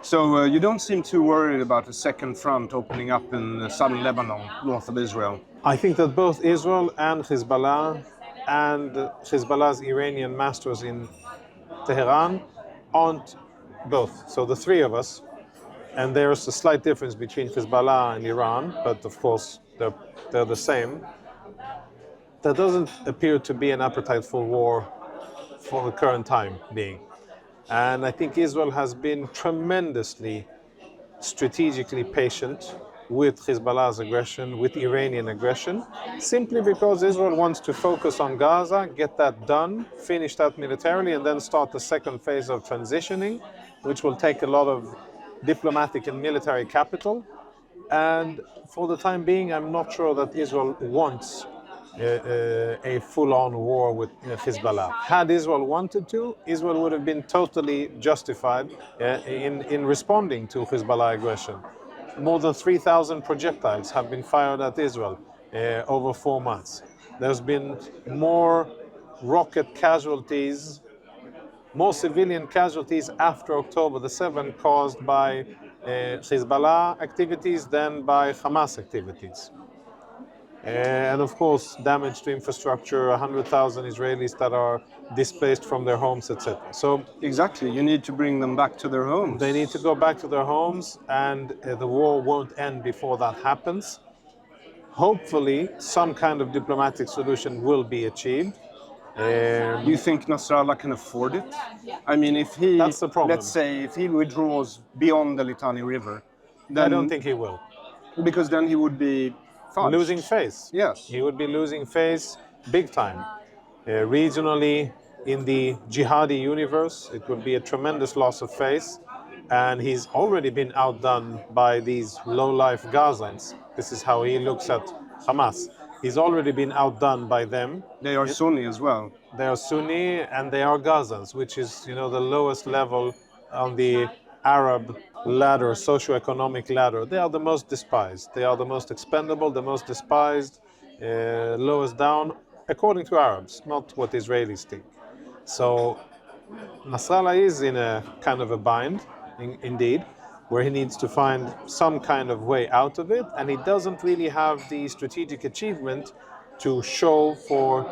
So you don't seem too worried about a second front opening up in southern Lebanon, north of Israel? I think that both Israel and Hezbollah and Hezbollah's Iranian masters in Tehran aren't both. So the three of us, and there's a slight difference between Hezbollah and Iran, but of course they're the same. There doesn't appear to be an appetite for war for the current time being. And I think Israel has been tremendously strategically patient with Hezbollah's aggression, with Iranian aggression, simply because Israel wants to focus on Gaza, get that done, finish that militarily, and then start the second phase of transitioning, which will take a lot of diplomatic and military capital. And for the time being, I'm not sure that Israel wants a full-on war with Hezbollah. Had Israel wanted to, Israel would have been totally justified in responding to Hezbollah aggression. More than 3,000 projectiles have been fired at Israel over 4 months. There's been more rocket casualties, more civilian casualties after October the 7th caused by Hezbollah activities than by Hamas activities. And of course, damage to infrastructure, 100,000 Israelis that are displaced from their homes, etc. So Exactly. You need to bring them back to their homes. they need to go back to their homes, and the war won't end before that happens. Hopefully, some kind of diplomatic solution will be achieved. Do you think Nasrallah can afford it? I mean, if he, That's the problem. let's say, if he withdraws beyond the Litani River, then I don't think he will. because then he would be fudged. Losing face. Yes. He would be losing face big time. Regionally, in the jihadi universe, it would be a tremendous loss of face. And he's already been outdone by these low-life Gazans. This is how he looks at Hamas. He's already been outdone by them. They are Sunni as well. They are Sunni and they are Gazans, which is, the lowest level on the Arab ladder, socio-economic ladder. They are the most despised. They are the most expendable, the most despised, lowest down, according to Arabs, not what Israelis think. So Nasrallah is in a kind of a bind, indeed, where he needs to find some kind of way out of it, and he doesn't really have the strategic achievement to show for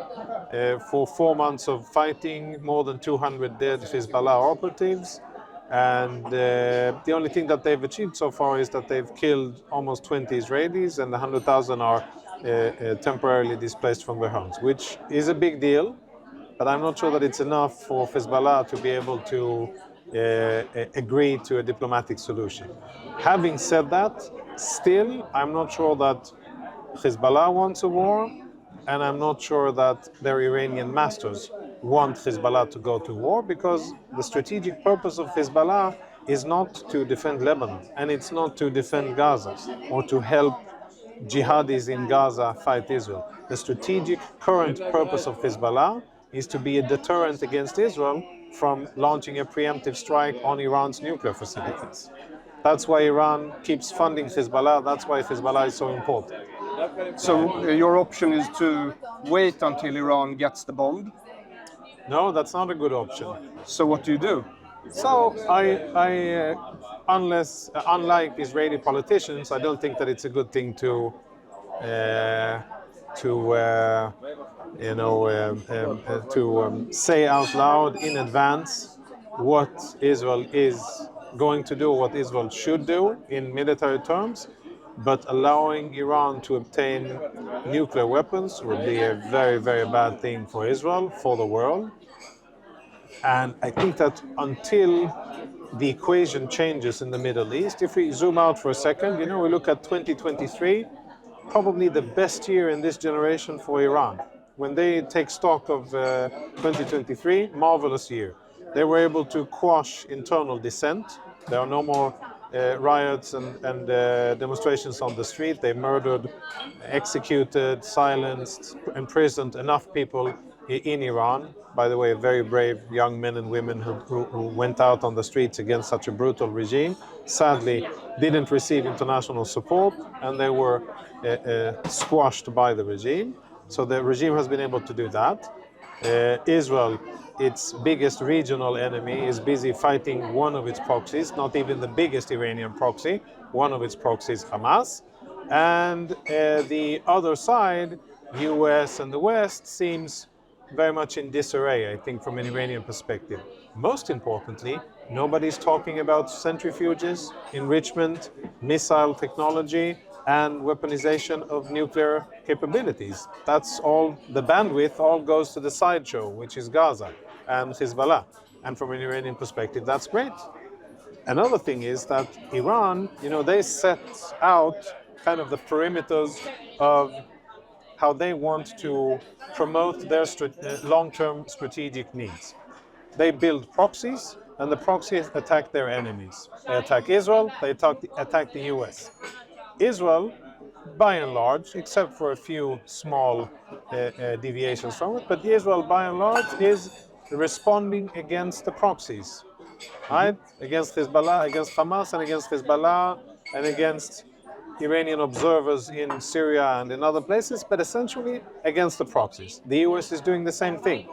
4 months of fighting, more than 200 dead Hezbollah operatives, and the only thing that they've achieved so far is that they've killed almost 20 Israelis, and 100,000 are temporarily displaced from their homes, which is a big deal, but I'm not sure that it's enough for Hezbollah to be able to agree to a diplomatic solution. Having said that, still, I'm not sure that Hezbollah wants a war, and I'm not sure that their Iranian masters want Hezbollah to go to war, because the strategic purpose of Hezbollah is not to defend Lebanon, and it's not to defend Gaza or to help jihadis in Gaza fight Israel. The strategic current purpose of Hezbollah is to be a deterrent against Israel from launching a preemptive strike on Iran's nuclear facilities. That's why Iran keeps funding Hezbollah. That's why Hezbollah is so important. So your option is to wait until Iran gets the bomb? No, that's not a good option. So what do you do? So unlike Israeli politicians, I don't think that it's a good thing to say out loud in advance what Israel is going to do, what Israel should do in military terms, but allowing Iran to obtain nuclear weapons would be a very, very bad thing for Israel, for the world. And I think that until the equation changes in the Middle East, if we zoom out for a second, we look at 2023, probably the best year in this generation for Iran. When they take stock of 2023, marvelous year. They were able to quash internal dissent. There are no more riots and demonstrations on the street. They murdered, executed, silenced, imprisoned enough people in Iran. By the way, very brave young men and women who went out on the streets against such a brutal regime. Sadly, didn't receive international support, and they were squashed by the regime. So the regime has been able to do that. Israel, its biggest regional enemy, is busy fighting one of its proxies, not even the biggest Iranian proxy, one of its proxies, Hamas. And the other side, US and the West, seems very much in disarray, I think, from an Iranian perspective. Most importantly, nobody's talking about centrifuges, enrichment, missile technology, and weaponization of nuclear capabilities. That's all, the bandwidth all goes to the sideshow, which is Gaza and Hezbollah. And from an Iranian perspective, that's great. Another thing is that Iran, they set out kind of the perimeters of how they want to promote their long-term strategic needs. They build proxies, and the proxies attack their enemies. They attack Israel, they attack the US. Israel, by and large, except for a few small deviations from it, but Israel, by and large, is responding against the proxies, right? Against Hezbollah, against Hamas, and against Hezbollah, and against Iranian observers in Syria and in other places, but essentially against the proxies. The US is doing the same thing,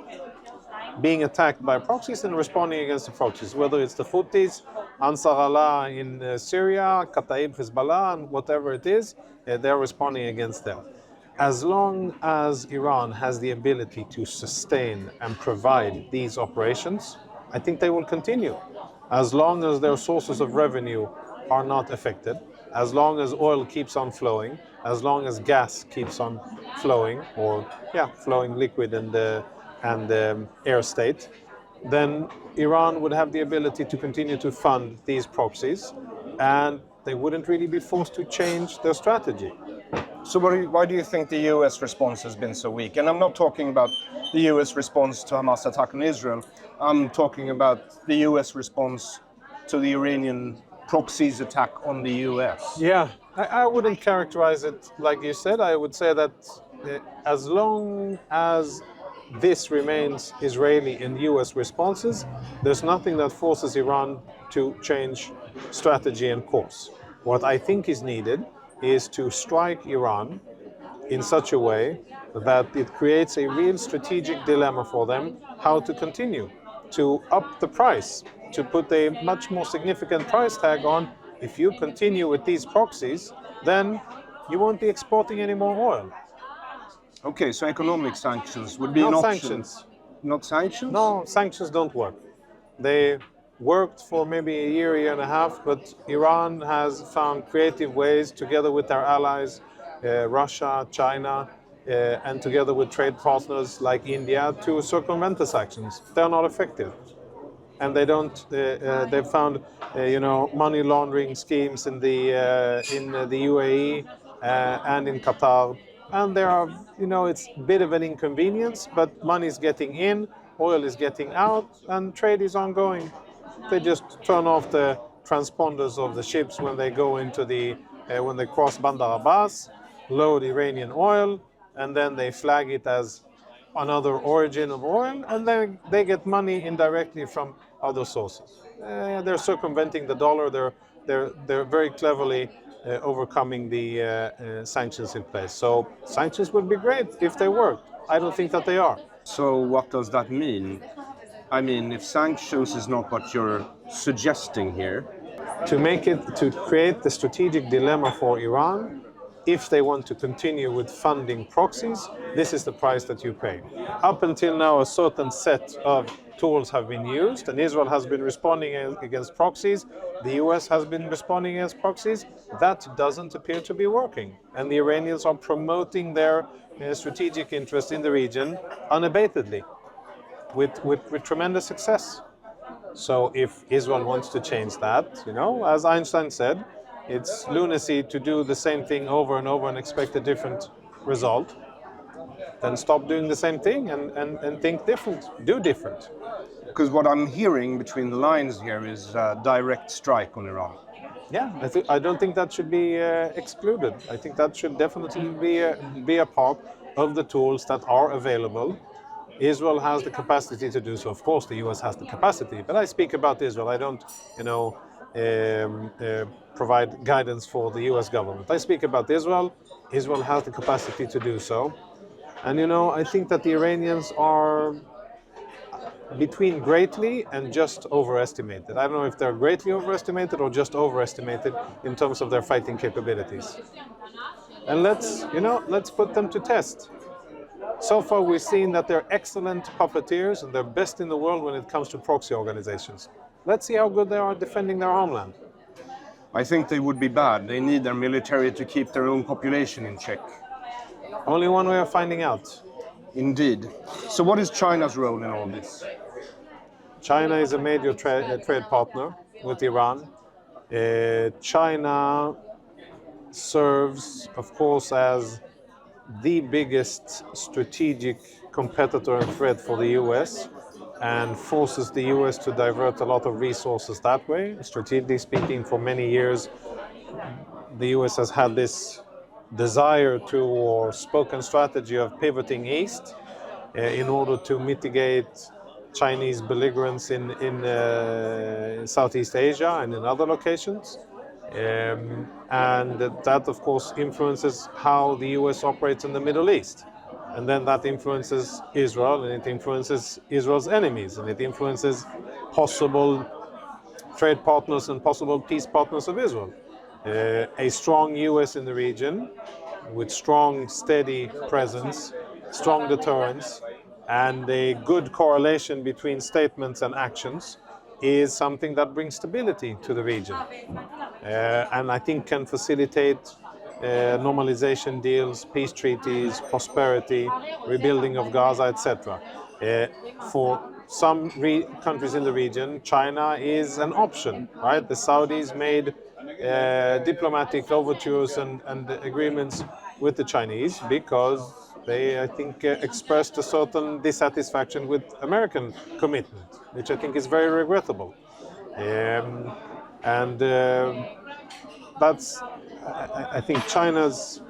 being attacked by proxies and responding against the proxies, whether it's the Houthis, Ansar Allah in Syria, Kataib Hezbollah, and whatever it is, they're responding against them. as long as Iran has the ability to sustain and provide these operations, I think they will continue. As long as their sources of revenue are not affected, as long as oil keeps on flowing, as long as gas keeps on flowing, or flowing liquid and air state, then Iran would have the ability to continue to fund these proxies, and they wouldn't really be forced to change their strategy. So why do you think the US response has been so weak? And I'm not talking about the US response to Hamas attack on Israel. I'm talking about the US response to the Iranian proxies attack on the US. Yeah, I wouldn't characterize it like you said. I would say that as long as this remains Israeli and US responses, there's nothing that forces Iran to change strategy and course. What I think is needed is to strike Iran in such a way that it creates a real strategic dilemma for them how to continue, to up the price, to put a much more significant price tag on. If you continue with these proxies, then you won't be exporting any more oil. Okay, so economic sanctions would be an Not option. sanctions. Not sanctions? No, sanctions don't work. They worked for maybe a year and a half, but Iran has found creative ways, together with their allies, Russia, China, and together with trade partners like India, to circumvent the sanctions. They're not effective, and they don't. They've found, money laundering schemes in the UAE and in Qatar, and there are, it's a bit of an inconvenience, but money is getting in, oil is getting out, and trade is ongoing. They just turn off the transponders of the ships when they go into when they cross Bandar Abbas, load Iranian oil, and then they flag it as another origin of oil, and then they get money indirectly from other sources. They're circumventing the dollar. They're very cleverly overcoming the sanctions in place. So sanctions would be great if they worked. I don't think that they are. So what does that mean? I mean, if sanctions is not what you're suggesting here. To create the strategic dilemma for Iran, if they want to continue with funding proxies, this is the price that you pay. Up until now, a certain set of tools have been used, and Israel has been responding against proxies. The US has been responding against proxies. That doesn't appear to be working. And the Iranians are promoting their strategic interest in the region unabatedly, with tremendous success. So if Israel wants to change that, as Einstein said, it's lunacy to do the same thing over and over and expect a different result. Then stop doing the same thing and think different, do different. Because what I'm hearing between the lines here is a direct strike on Iran. Yeah, I don't think that should be excluded. I think that should definitely be a part of the tools that are available. Israel has the capacity to do so. Of course, the US has the capacity, but I speak about Israel. I don't, provide guidance for the US government. I speak about Israel. Israel has the capacity to do so. And, I think that the Iranians are between greatly and just overestimated. I don't know if they're greatly overestimated or just overestimated in terms of their fighting capabilities. And let's put them to test. So far, we've seen that they're excellent puppeteers and they're best in the world when it comes to proxy organizations. Let's see how good they are defending their homeland. I think they would be bad. They need their military to keep their own population in check. Only one way of finding out. Indeed. So what is China's role in all this? China is a major trade partner with Iran. China serves, of course, as the biggest strategic competitor and threat for the US, and forces the US to divert a lot of resources that way. Strategically speaking, for many years, the US has had this desire to, or spoken strategy of pivoting east in order to mitigate Chinese belligerence in Southeast Asia and in other locations. And that, of course, influences how the US operates in the Middle East. And then that influences Israel, and it influences Israel's enemies, and it influences possible trade partners and possible peace partners of Israel. A strong US in the region with strong, steady presence, strong deterrence, and a good correlation between statements and actions is something that brings stability to the region. And I think can facilitate normalization deals, peace treaties, prosperity, rebuilding of Gaza, etc. For some countries in the region, China is an option, right? The Saudis made diplomatic overtures and agreements with the Chinese because they, I think, expressed a certain dissatisfaction with American commitment, which I think is very regrettable. That's, I think China's,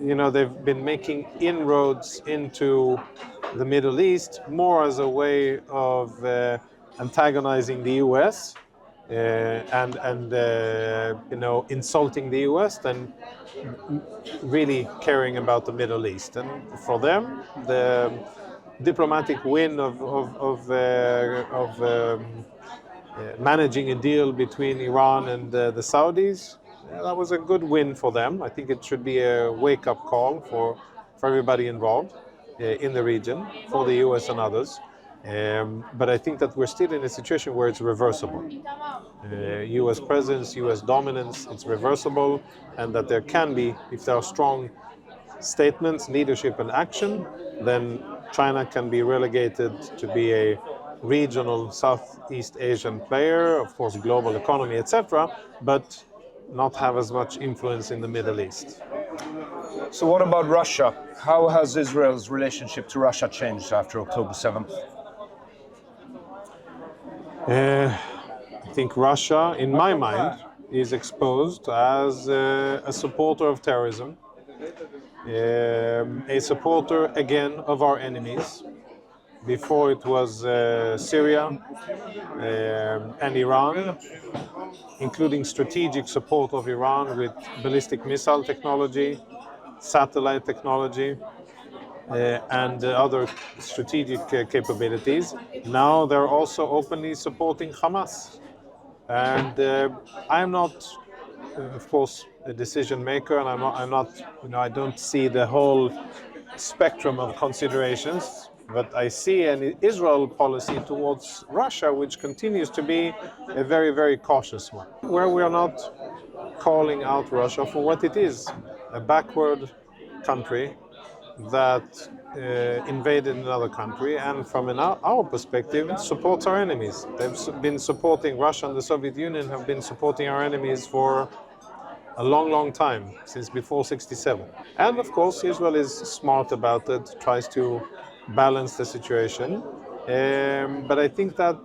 they've been making inroads into the Middle East more as a way of antagonizing the US and insulting the US than really caring about the Middle East. And for them, the diplomatic win of managing a deal between Iran and the Saudis, that was a good win for them. I think it should be a wake-up call for everybody involved in the region, for the US and others. But I think that we're still in a situation where it's reversible. US presence, US dominance, it's reversible, and that there can be, if there are strong statements, leadership and action, then China can be relegated to be a regional Southeast Asian player, of course global economy, etc., but not have as much influence in the Middle East. So what about Russia? How has Israel's relationship to Russia changed after October 7th? I think Russia, in my mind, is exposed as a supporter of terrorism, a supporter, again, of our enemies. Before it was Syria and Iran, including strategic support of Iran with ballistic missile technology, satellite technology, and other strategic capabilities. Now they're also openly supporting Hamas. And I'm not, of course, a decision maker, and I'm not, I don't see the whole spectrum of considerations. But I see an Israel policy towards Russia, which continues to be a very, very cautious one, where we are not calling out Russia for what it is, a backward country that invaded another country, and from our perspective, it supports our enemies. They've been supporting Russia and the Soviet Union have been supporting our enemies for a long, long time, since before '67. And of course, Israel is smart about it, tries to balance the situation. But I think that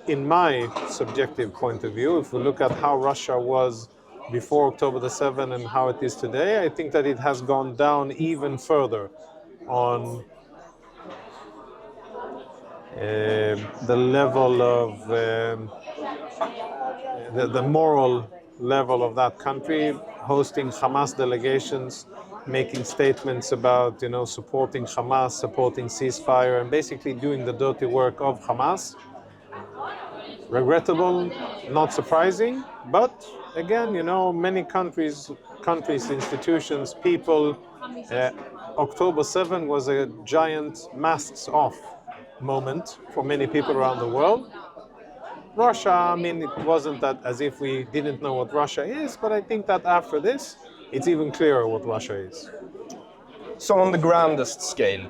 in my subjective point of view, if we look at how Russia was before October the 7th and how it is today, I think that it has gone down even further on the level of the moral level of that country, hosting Hamas delegations, making statements about, supporting Hamas, supporting ceasefire, and basically doing the dirty work of Hamas. Regrettable, not surprising, but again, many countries, institutions, people, October 7 was a giant masks off moment for many people around the world. Russia, it wasn't that as if we didn't know what Russia is, but I think that after this, it's even clearer what Russia is. So on the grandest scale,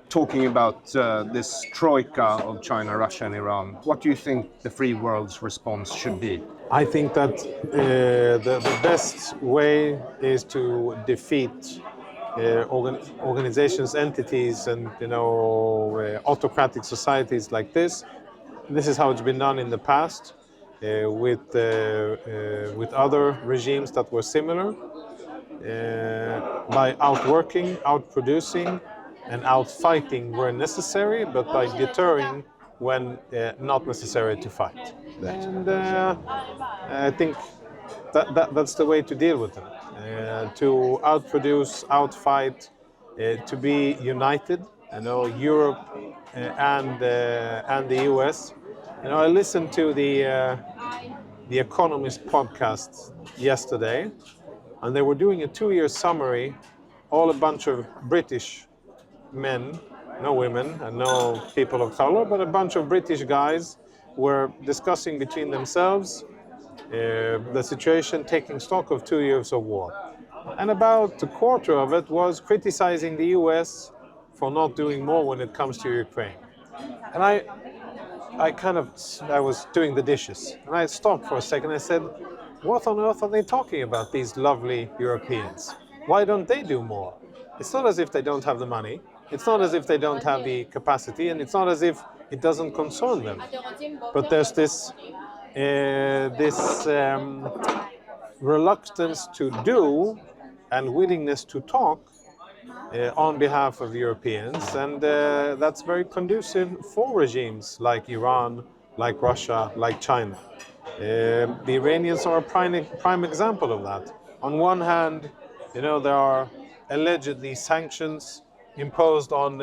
talking about this troika of China, Russia and Iran, what do you think the free world's response should be? I think that the best way is to defeat organizations, entities, and autocratic societies like this. This is how it's been done in the past with other regimes that were similar, by outworking, outproducing, and outfighting where necessary, but by deterring when not necessary to fight. And I think that's the way to deal with them. To outproduce, outfight, to be united. Europe and the US. I listened to the the Economist podcast yesterday, and they were doing a 2-year summary, all a bunch of British men, no women and no people of color, but a bunch of British guys were discussing between themselves the situation, taking stock of 2 years of war. And about a quarter of it was criticizing the US for not doing more when it comes to Ukraine. And I was doing the dishes, and I stopped for a second. I said, what on earth are they talking about, these lovely Europeans? Why don't they do more? It's not as if they don't have the money. It's not as if they don't have the capacity, and it's not as if it doesn't concern them. But there's this reluctance to do and willingness to talk on behalf of Europeans, and that's very conducive for regimes like Iran, like Russia, like China. The Iranians are a prime example of that. On one hand, there are allegedly sanctions imposed on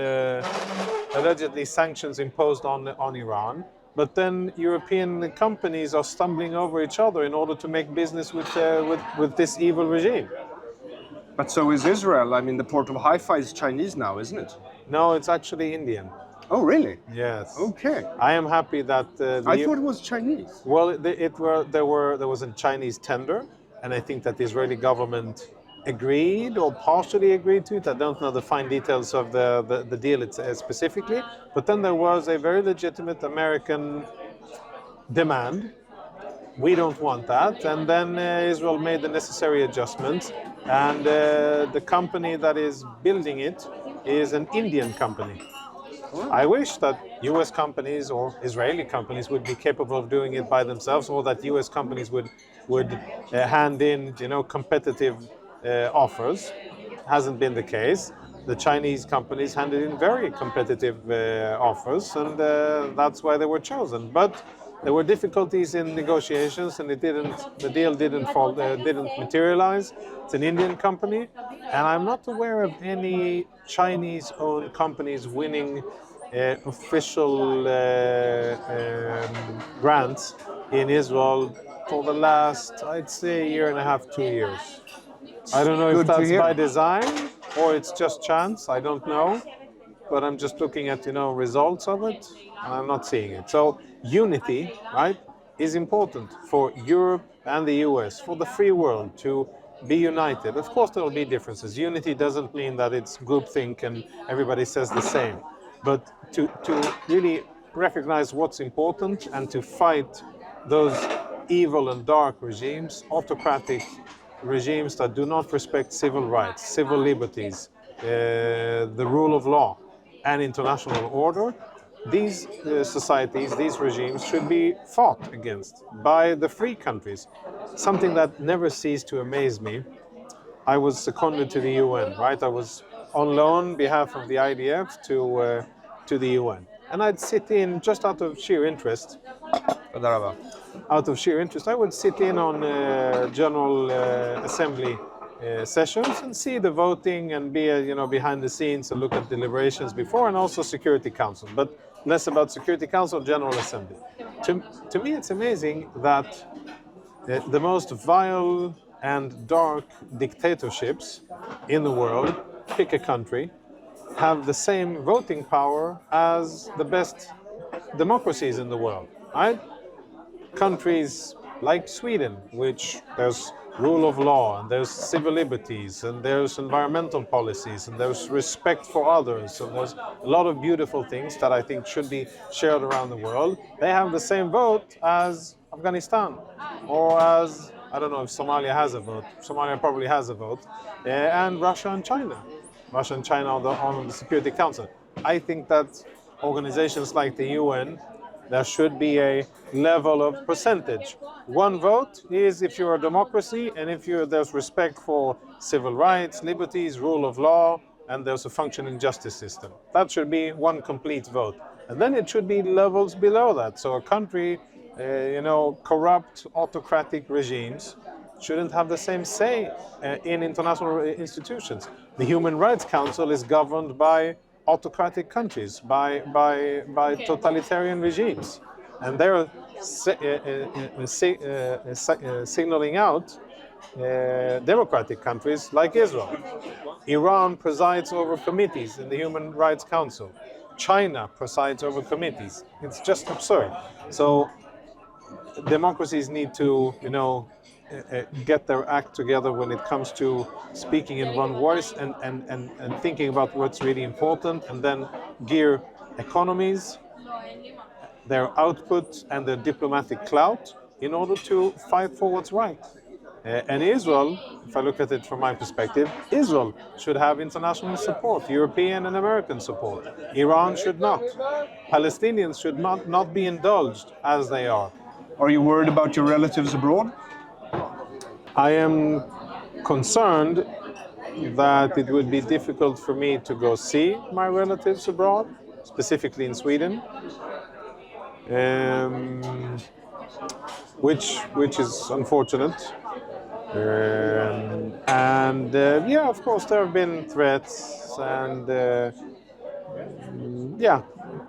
Iran, but then European companies are stumbling over each other in order to make business with this evil regime. But so is Israel. I mean, the port of Haifa is Chinese now, isn't it? No, it's actually Indian. Oh, really? Yes. Okay. I am happy that I thought it was Chinese. Well, there was a Chinese tender, and I think that the Israeli government agreed or partially agreed to it. I don't know the fine details of the deal specifically, but then there was a very legitimate American demand. We don't want that, and then Israel made the necessary adjustments, and the company that is building it is an Indian company. I wish that US companies or Israeli companies would be capable of doing it by themselves, or that US companies would hand in competitive offers. Hasn't been the case. The Chinese companies handed in very competitive offers, and that's why they were chosen. But there were difficulties in negotiations, and the deal didn't materialize. It's an Indian company, and I'm not aware of any Chinese-owned companies winning official grants in Israel for the last, I'd say, 1.5 to 2 years. I don't know if that's by design or it's just chance. I don't know, but I'm just looking at results of it, and I'm not seeing it. So unity, right, is important for Europe and the US, for the free world to be united. Of course, there will be differences. Unity doesn't mean that it's groupthink and everybody says the same, but to really recognize what's important and to fight those evil and dark regimes, autocratic regimes that do not respect civil rights, civil liberties, the rule of law, and international order. These societies, these regimes should be fought against by the free countries. Something that never ceased to amaze me. I was seconded to the UN, right? I was on loan on behalf of the IDF to the UN. And I'd sit in, just out of sheer interest, I would sit in on General Assembly sessions and see the voting and be behind the scenes and look at deliberations before, and also Security Council, but less about Security Council, General Assembly. To me, it's amazing that the most vile and dark dictatorships in the world, pick a country, have the same voting power as the best democracies in the world, right? Countries like Sweden, which there's rule of law, and there's civil liberties, and there's environmental policies, and there's respect for others, and there's a lot of beautiful things that I think should be shared around the world. They have the same vote as Afghanistan, or as, I don't know if Somalia has a vote. Somalia probably has a vote, and Russia and China. Russia and China on the Security Council. I think that organizations like the UN, there should be a level of percentage. One vote is if you're a democracy, and if there's respect for civil rights, liberties, rule of law, and there's a functioning justice system. That should be one complete vote. And then it should be levels below that. So a country, corrupt, autocratic regimes shouldn't have the same say in international institutions. The Human Rights Council is governed by autocratic countries, by totalitarian regimes. and they're signaling out democratic countries like Israel. Iran presides over committees in the Human Rights Council. China presides over committees. It's just absurd. So democracies need to, get their act together when it comes to speaking in one voice and thinking about what's really important, and then gear economies, their output, and their diplomatic clout in order to fight for what's right. And Israel, if I look at it from my perspective, Israel should have international support, European and American support. Iran should not. Palestinians should not be indulged as they are. Are you worried about your relatives abroad? I am concerned that it would be difficult for me to go see my relatives abroad, specifically in Sweden, which is unfortunate. Of course, there have been threats and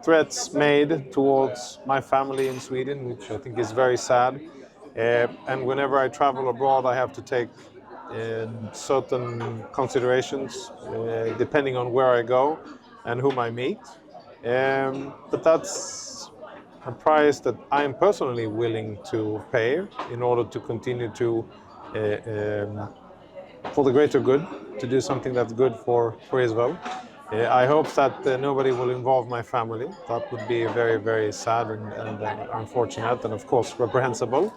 threats made towards my family in Sweden, which I think is very sad. And whenever I travel abroad, I have to take certain considerations depending on where I go and whom I meet. But that's a price that I am personally willing to pay in order to continue to, for the greater good, to do something that's good for Israel. I hope that nobody will involve my family. That would be very, very sad and unfortunate, and of course reprehensible.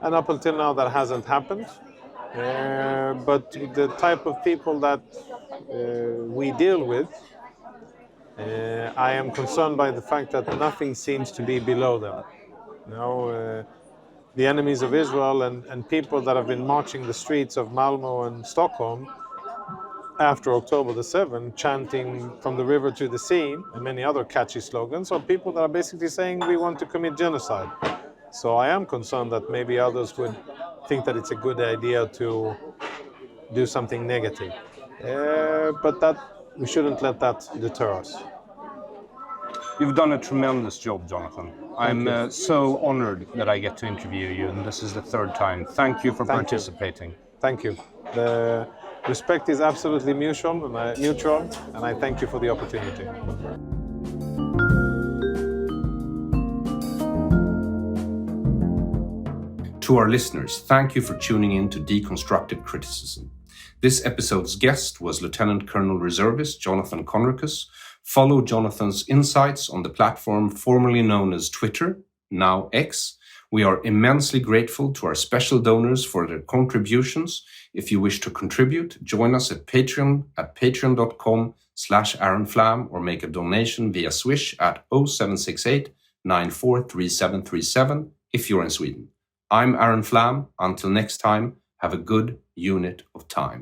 And up until now, that hasn't happened. But the type of people that we deal with, I am concerned by the fact that nothing seems to be below them. The enemies of Israel and people that have been marching the streets of Malmo and Stockholm after October the 7th, chanting "from the river to the sea" and many other catchy slogans, are people that are basically saying we want to commit genocide. So I am concerned that maybe others would think that it's a good idea to do something negative. But that we shouldn't let that deter us. You've done a tremendous job, Jonathan. I'm so honored that I get to interview you, and this is the third time. Thank you for participating. Thank you. The respect is absolutely mutual, and I thank you for the opportunity. To our listeners, thank you for tuning in to Deconstructed Criticism. This episode's guest was Lieutenant Colonel Reservist Jonathan Conricus. Follow Jonathan's insights on the platform formerly known as Twitter, now X. We are immensely grateful to our special donors for their contributions. If you wish to contribute, join us at Patreon at patreon.com/Aron Flam, or make a donation via Swish at 0768 943737 if you're in Sweden. I'm Aron Flam. Until next time, have a good unit of time.